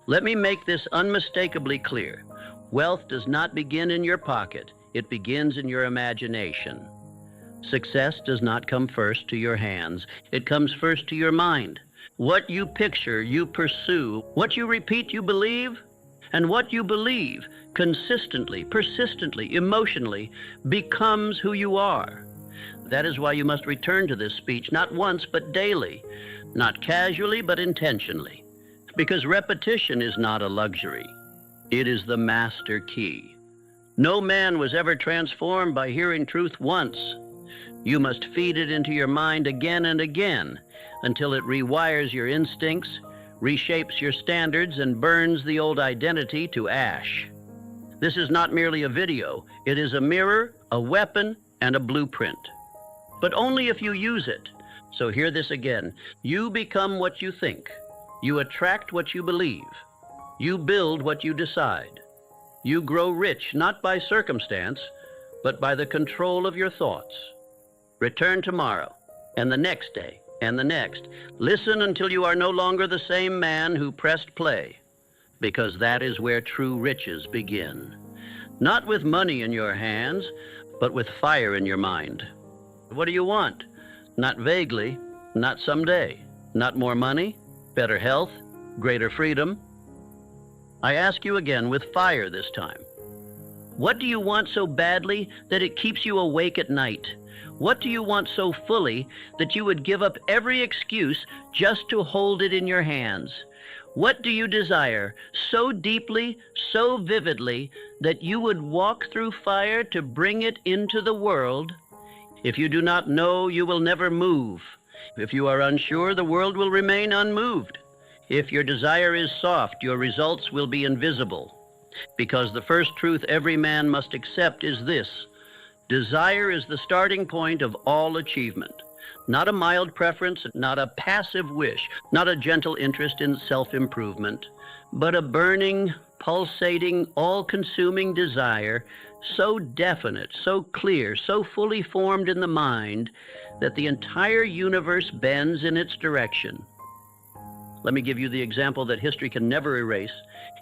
Let me make this unmistakably clear. Wealth does not begin in your pocket. It begins in your imagination. Success does not come first to your hands. It comes first to your mind. What you picture, you pursue. What you repeat, you believe. And what you believe, consistently, persistently, emotionally, becomes who you are. That is why you must return to this speech, not once, but daily. Not casually, but intentionally. Because repetition is not a luxury. It is the master key. No man was ever transformed by hearing truth once. You must feed it into your mind again and again until it rewires your instincts, reshapes your standards, and burns the old identity to ash. This is not merely a video. It is a mirror, a weapon, and a blueprint. But only if you use it. So hear this again. You become what you think. You attract what you believe. You build what you decide. You grow rich not by circumstance, but by the control of your thoughts. Return tomorrow, and the next day, and the next. Listen until you are no longer the same man who pressed play, because that is where true riches begin. Not with money in your hands, but with fire in your mind. What do you want? Not vaguely, not someday. Not more money, better health, greater freedom. I ask you again with fire this time. What do you want so badly that it keeps you awake at night? What do you want so fully that you would give up every excuse just to hold it in your hands? What do you desire so deeply, so vividly, that you would walk through fire to bring it into the world? If you do not know, you will never move. If you are unsure, the world will remain unmoved. If your desire is soft, your results will be invisible. Because the first truth every man must accept is this: desire is the starting point of all achievement. Not a mild preference, not a passive wish, not a gentle interest in self-improvement, but a burning, pulsating, all-consuming desire, so definite, so clear, so fully formed in the mind that the entire universe bends in its direction. Let me give you the example that history can never erase.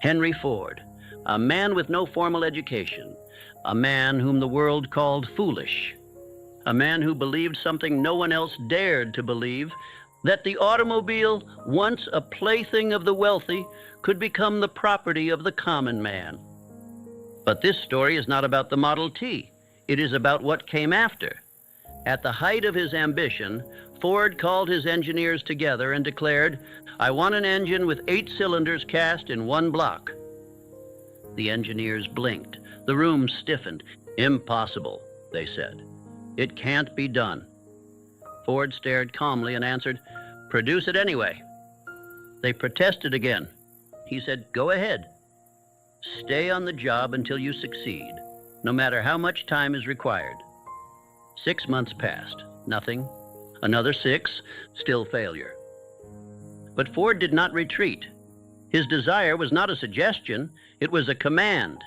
Henry Ford, a man with no formal education, a man whom the world called foolish, a man who believed something no one else dared to believe, that the automobile, once a plaything of the wealthy, could become the property of the common man. But this story is not about the Model T. It is about what came after. At the height of his ambition, Ford called his engineers together and declared, "I want an engine with 8 cylinders cast in one block." The engineers blinked. The room stiffened. "Impossible," they said. "It can't be done." Ford stared calmly and answered, "Produce it anyway." They protested again. He said, "Go ahead. Stay on the job until you succeed, no matter how much time is required." 6 months passed. Nothing. Another 6, still failure. But Ford did not retreat. His desire was not a suggestion, it was a command.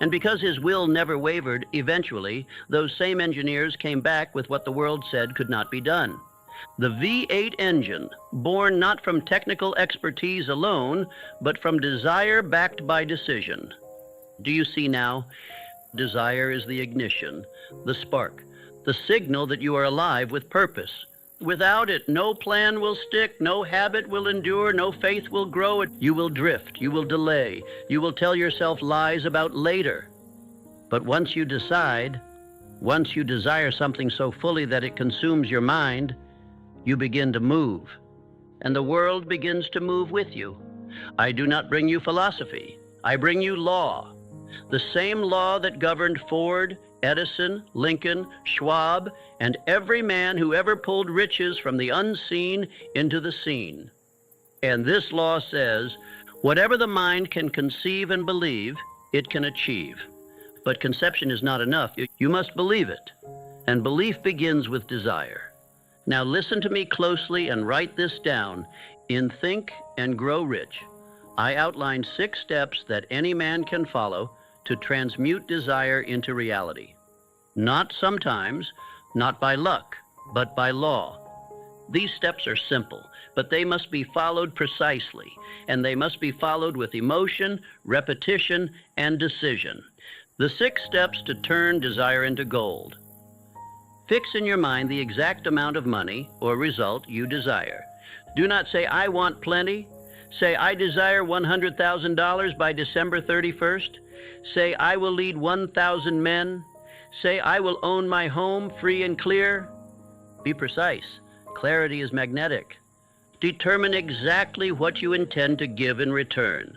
And because his will never wavered, eventually, those same engineers came back with what the world said could not be done. The V8 engine, born not from technical expertise alone, but from desire backed by decision. Do you see now? Desire is the ignition, the spark, the signal that you are alive with purpose. Without it, no plan will stick, no habit will endure, no faith will grow. You will drift, you will delay, you will tell yourself lies about later. But once you decide, once you desire something so fully that it consumes your mind, you begin to move, and the world begins to move with you. I do not bring you philosophy, I bring you law. The same law that governed Ford, Edison, Lincoln, Schwab, and every man who ever pulled riches from the unseen into the seen. And this law says, whatever the mind can conceive and believe, it can achieve. But conception is not enough. You must believe it. And belief begins with desire. Now listen to me closely and write this down. In Think and Grow Rich, I outlined 6 steps that any man can follow to transmute desire into reality. Not sometimes, not by luck, but by law. These steps are simple, but they must be followed precisely, and they must be followed with emotion, repetition, and decision. The 6 steps to turn desire into gold. Fix in your mind the exact amount of money or result you desire. Do not say, "I want plenty." Say, "I desire $100,000 by December 31st. Say, "I will lead 1,000 men." Say, "I will own my home free and clear." Be precise. Clarity is magnetic. Determine exactly what you intend to give in return.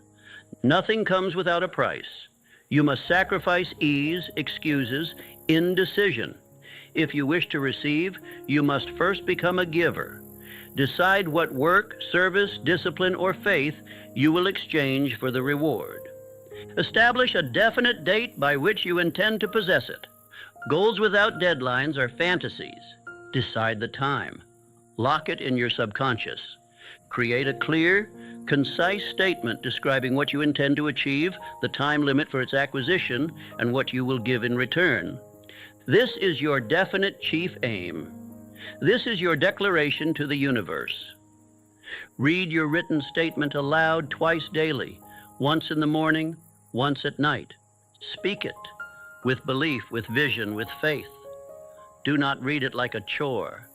Nothing comes without a price. You must sacrifice ease, excuses, indecision. If you wish to receive, you must first become a giver. Decide what work, service, discipline, or faith you will exchange for the reward. Establish a definite date by which you intend to possess it. Goals without deadlines are fantasies. Decide the time. Lock it in your subconscious. Create a clear, concise statement describing what you intend to achieve, the time limit for its acquisition, and what you will give in return. This is your definite chief aim. This is your declaration to the universe. Read your written statement aloud twice daily, once in the morning, once at night. Speak it with belief, with vision, with faith. Do not read it like a chore.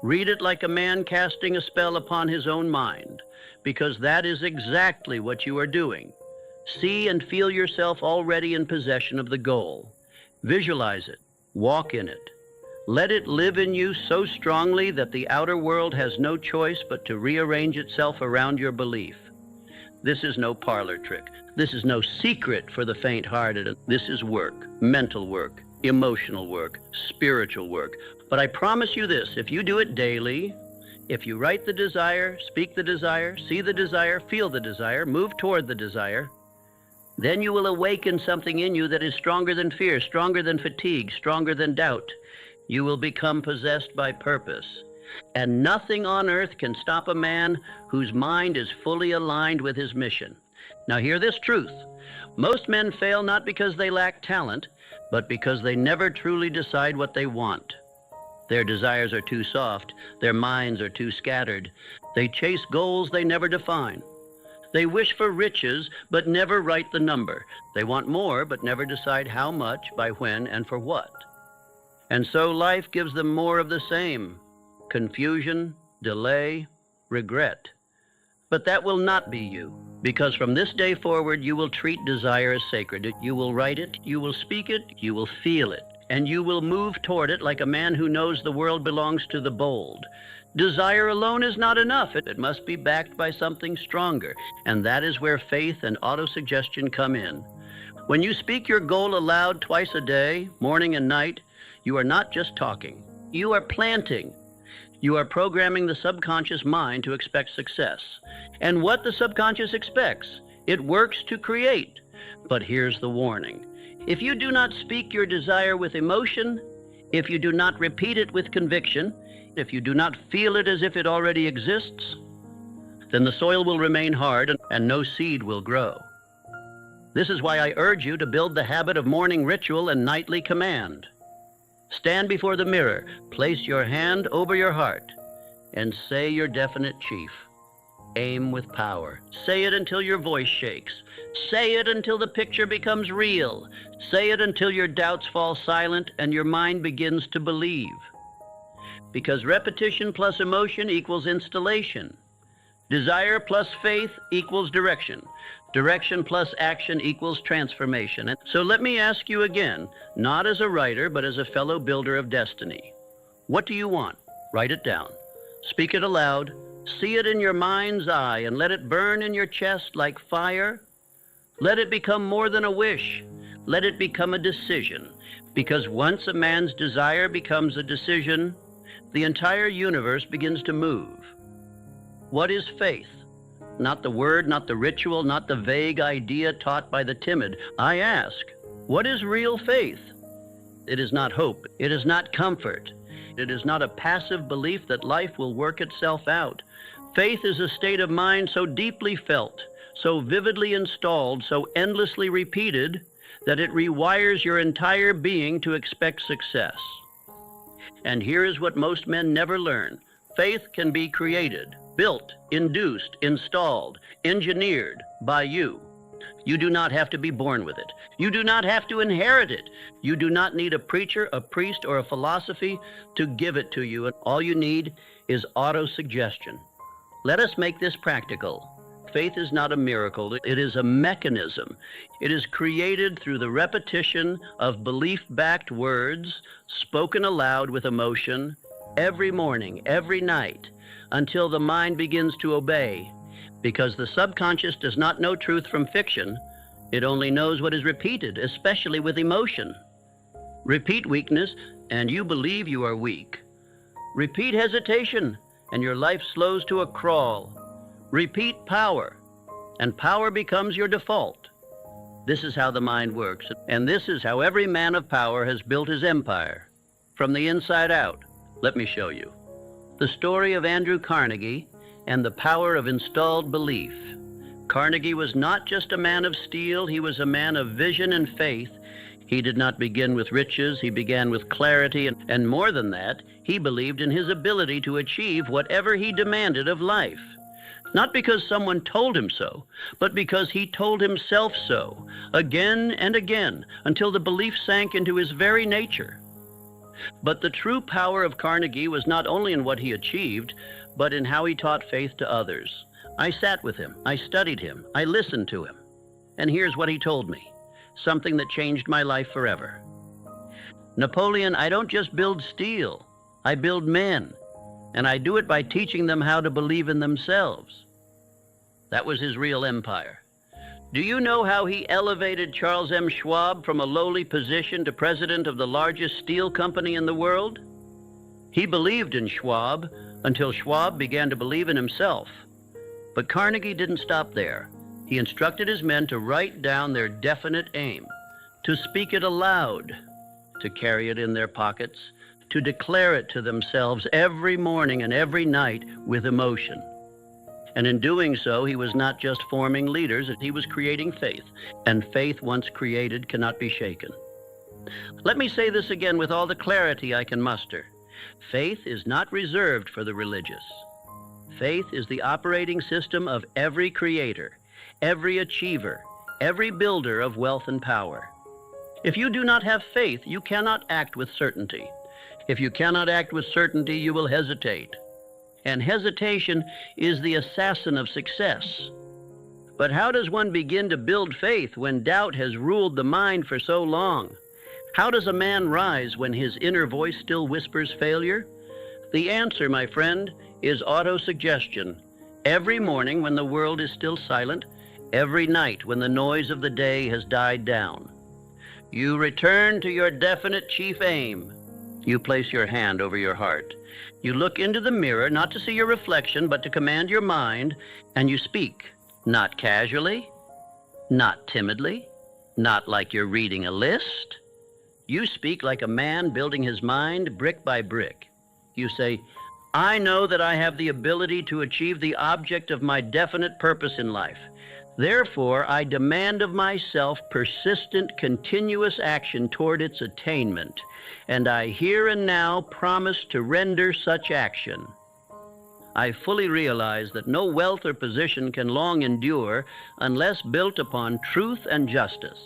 Read it like a man casting a spell upon his own mind, because that is exactly what you are doing. See and feel yourself already in possession of the goal. Visualize it. Walk in it. Let it live in you so strongly that the outer world has no choice but to rearrange itself around your belief. This is no parlor trick. This is no secret for the faint-hearted. This is work, mental work, emotional work, spiritual work. But I promise you this, if you do it daily, if you write the desire, speak the desire, see the desire, feel the desire, move toward the desire, then you will awaken something in you that is stronger than fear, stronger than fatigue, stronger than doubt. You will become possessed by purpose. And nothing on earth can stop a man whose mind is fully aligned with his mission. Now hear this truth. Most men fail not because they lack talent, but because they never truly decide what they want. Their desires are too soft. Their minds are too scattered. They chase goals they never define. They wish for riches, but never write the number. They want more, but never decide how much, by when, and for what. And so life gives them more of the same: confusion, delay, regret. But that will not be you, because from this day forward, you will treat desire as sacred. You will write it, you will speak it, you will feel it. and you will move toward it like a man who knows the world belongs to the bold. Desire alone is not enough. It must be backed by something stronger, and that is where faith and autosuggestion come in. When you speak your goal aloud twice a day, morning and night, you are not just talking. You are planting. You are programming the subconscious mind to expect success. And what the subconscious expects, it works to create. But here's the warning. If you do not speak your desire with emotion, if you do not repeat it with conviction, if you do not feel it as if it already exists, then the soil will remain hard and no seed will grow. This is why I urge you to build the habit of morning ritual and nightly command. Stand before the mirror, place your hand over your heart, and say your definite chief. Aim with power. Say it until your voice shakes. Say it until the picture becomes real. Say it until your doubts fall silent and your mind begins to believe. Because repetition plus emotion equals installation. Desire plus faith equals direction. Direction plus action equals transformation. And so let me ask you again, not as a writer, but as a fellow builder of destiny. What do you want? Write it down. Speak it aloud. See it in your mind's eye and let it burn in your chest like fire. Let it become more than a wish. Let it become a decision. Because once a man's desire becomes a decision, the entire universe begins to move. What is faith? Not the word, not the ritual, not the vague idea taught by the timid. I ask, what is real faith? It is not hope. It is not comfort. It is not a passive belief that life will work itself out. Faith is a state of mind so deeply felt, so vividly installed, so endlessly repeated, that it rewires your entire being to expect success. And here is what most men never learn. Faith can be created, built, induced, installed, engineered by you. You do not have to be born with it. You do not have to inherit it. You do not need a preacher, a priest, or a philosophy to give it to you. And all you need is autosuggestion. Let us make this practical. Faith is not a miracle. It is a mechanism. It is created through the repetition of belief-backed words spoken aloud with emotion every morning, every night, until the mind begins to obey. Because the subconscious does not know truth from fiction. It only knows what is repeated, especially with emotion. Repeat weakness, and you believe you are weak. Repeat hesitation, and your life slows to a crawl. Repeat power, and power becomes your default. This is how the mind works, and this is how every man of power has built his empire. From the inside out. Let me show you. The story of Andrew Carnegie and the power of installed belief. Carnegie was not just a man of steel, he was a man of vision and faith. He did not begin with riches, he began with clarity, and more than that, he believed in his ability to achieve whatever he demanded of life. Not because someone told him so, but because he told himself so, again and again, until the belief sank into his very nature. But the true power of Carnegie was not only in what he achieved, but in how he taught faith to others. I sat with him, I studied him, I listened to him. And here's what he told me, something that changed my life forever. Napoleon, I don't just build steel, I build men. And I do it by teaching them how to believe in themselves. That was his real empire. Do you know how he elevated Charles M. Schwab from a lowly position to president of the largest steel company in the world? He believed in Schwab until Schwab began to believe in himself. But Carnegie didn't stop there. He instructed his men to write down their definite aim, to speak it aloud, to carry it in their pockets, to declare it to themselves every morning and every night with emotion. And in doing so, he was not just forming leaders, he was creating faith. And faith, once created, cannot be shaken. Let me say this again with all the clarity I can muster. Faith is not reserved for the religious. Faith is the operating system of every creator, every achiever, every builder of wealth and power. If you do not have faith, you cannot act with certainty. If you cannot act with certainty, you will hesitate. And hesitation is the assassin of success. But how does one begin to build faith when doubt has ruled the mind for so long? How does a man rise when his inner voice still whispers failure? The answer, my friend, is autosuggestion. Every morning when the world is still silent, every night when the noise of the day has died down, you return to your definite chief aim. You place your hand over your heart. You look into the mirror, not to see your reflection, but to command your mind, and you speak, not casually, not timidly, not like you're reading a list. You speak like a man building his mind brick by brick. You say, I know that I have the ability to achieve the object of my definite purpose in life. Therefore, I demand of myself persistent, continuous action toward its attainment, and I here and now promise to render such action. I fully realize that no wealth or position can long endure unless built upon truth and justice.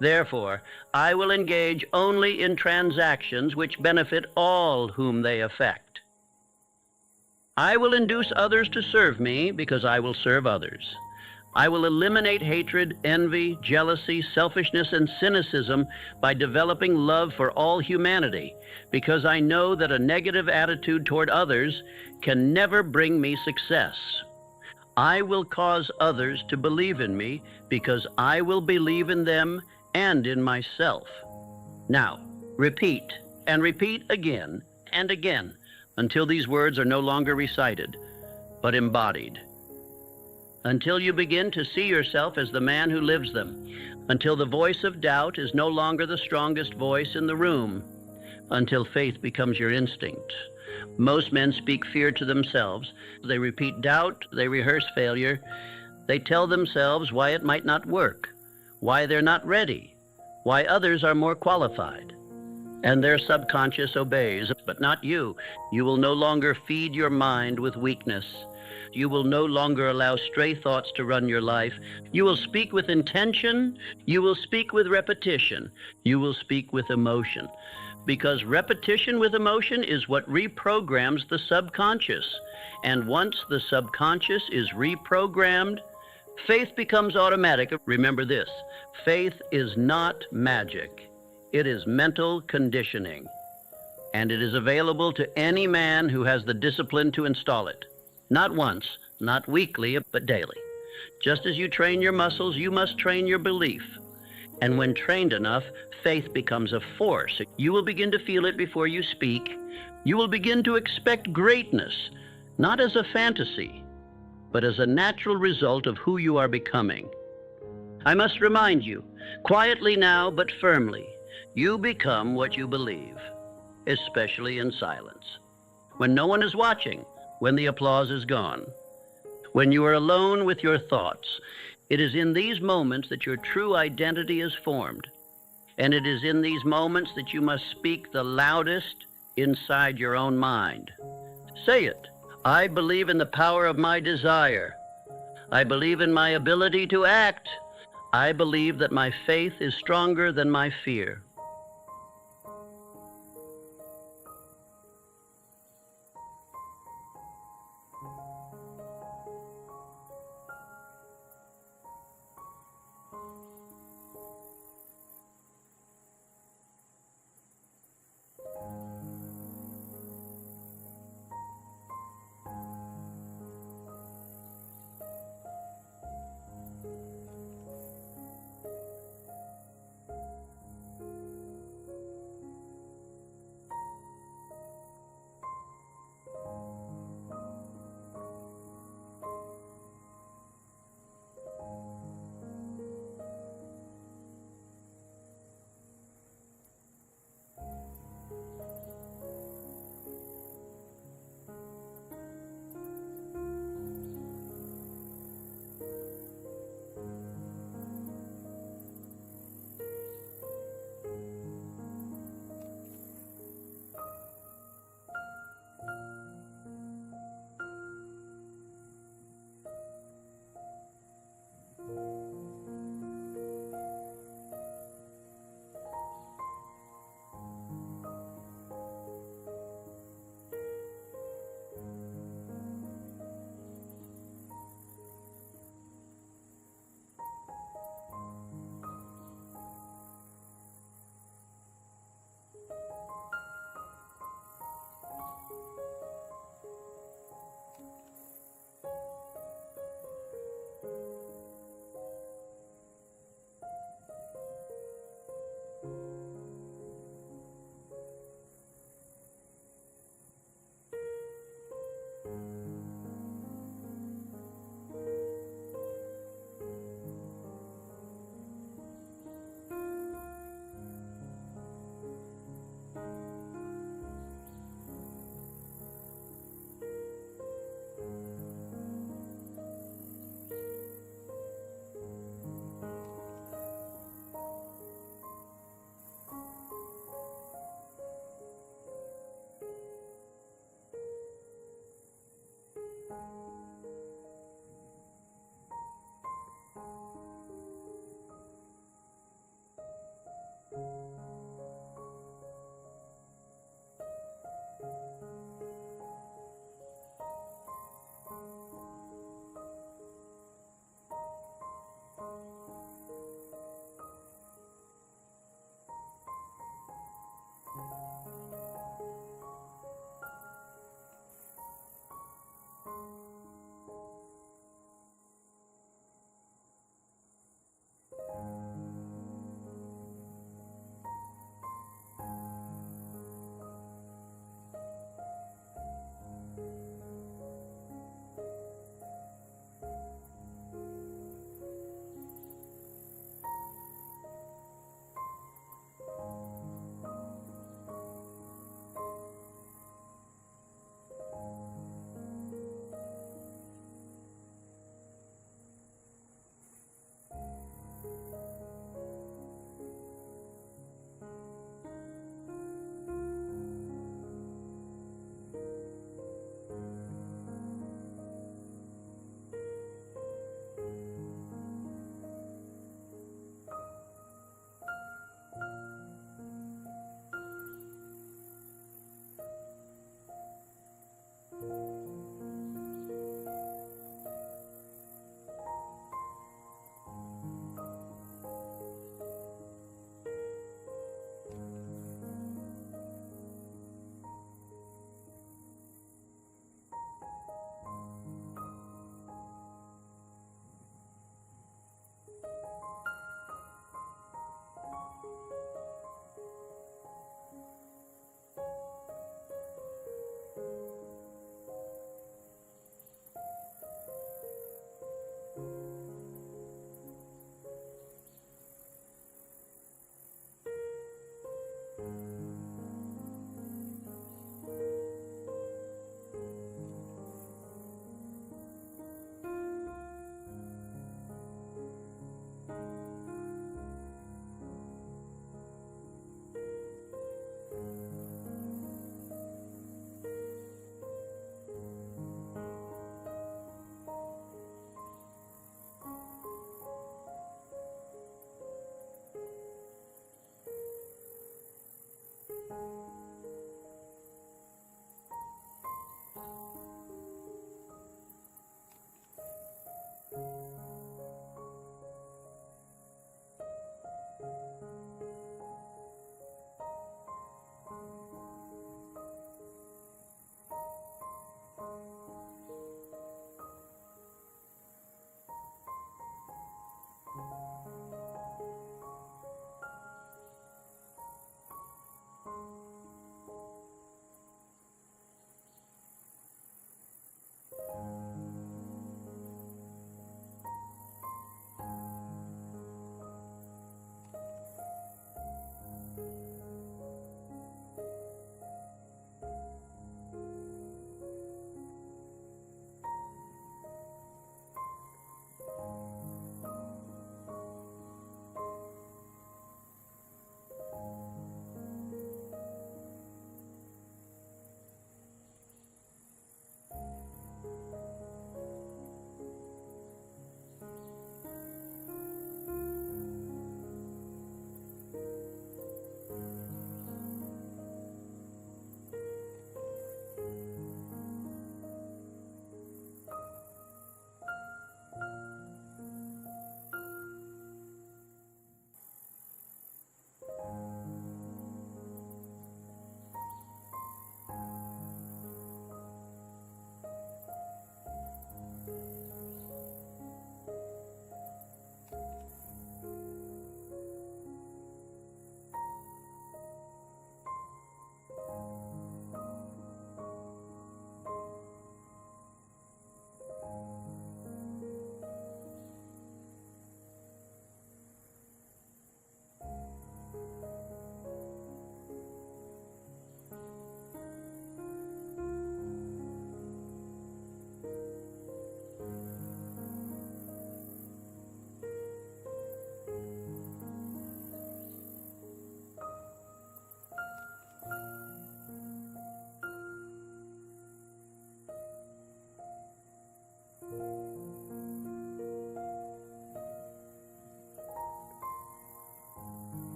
Therefore, I will engage only in transactions which benefit all whom they affect. I will induce others to serve me because I will serve others. I will eliminate hatred, envy, jealousy, selfishness, and cynicism by developing love for all humanity, because I know that a negative attitude toward others can never bring me success. I will cause others to believe in me because I will believe in them and in myself. Now, repeat and repeat again and again until these words are no longer recited, but embodied. Until you begin to see yourself as the man who lives them, until the voice of doubt is no longer the strongest voice in the room, until faith becomes your instinct. Most men speak fear to themselves. They repeat doubt, they rehearse failure, they tell themselves why it might not work, why they're not ready, why others are more qualified. And their subconscious obeys, but not you. You will no longer feed your mind with weakness. You will no longer allow stray thoughts to run your life. You will speak with intention. You will speak with repetition. You will speak with emotion. Because repetition with emotion is what reprograms the subconscious. And once the subconscious is reprogrammed, faith becomes automatic. Remember this, faith is not magic. It is mental conditioning. And it is available to any man who has the discipline to install it. Not once, not weekly, but daily. Just as you train your muscles, you must train your belief. And when trained enough, faith becomes a force. You will begin to feel it before you speak. You will begin to expect greatness, not as a fantasy, but as a natural result of who you are becoming. I must remind you, quietly now but firmly, you become what you believe, especially in silence. When no one is watching, when the applause is gone, when you are alone with your thoughts, it is in these moments that your true identity is formed. And it is in these moments that you must speak the loudest inside your own mind. Say it. I believe in the power of my desire. I believe in my ability to act. I believe that my faith is stronger than my fear.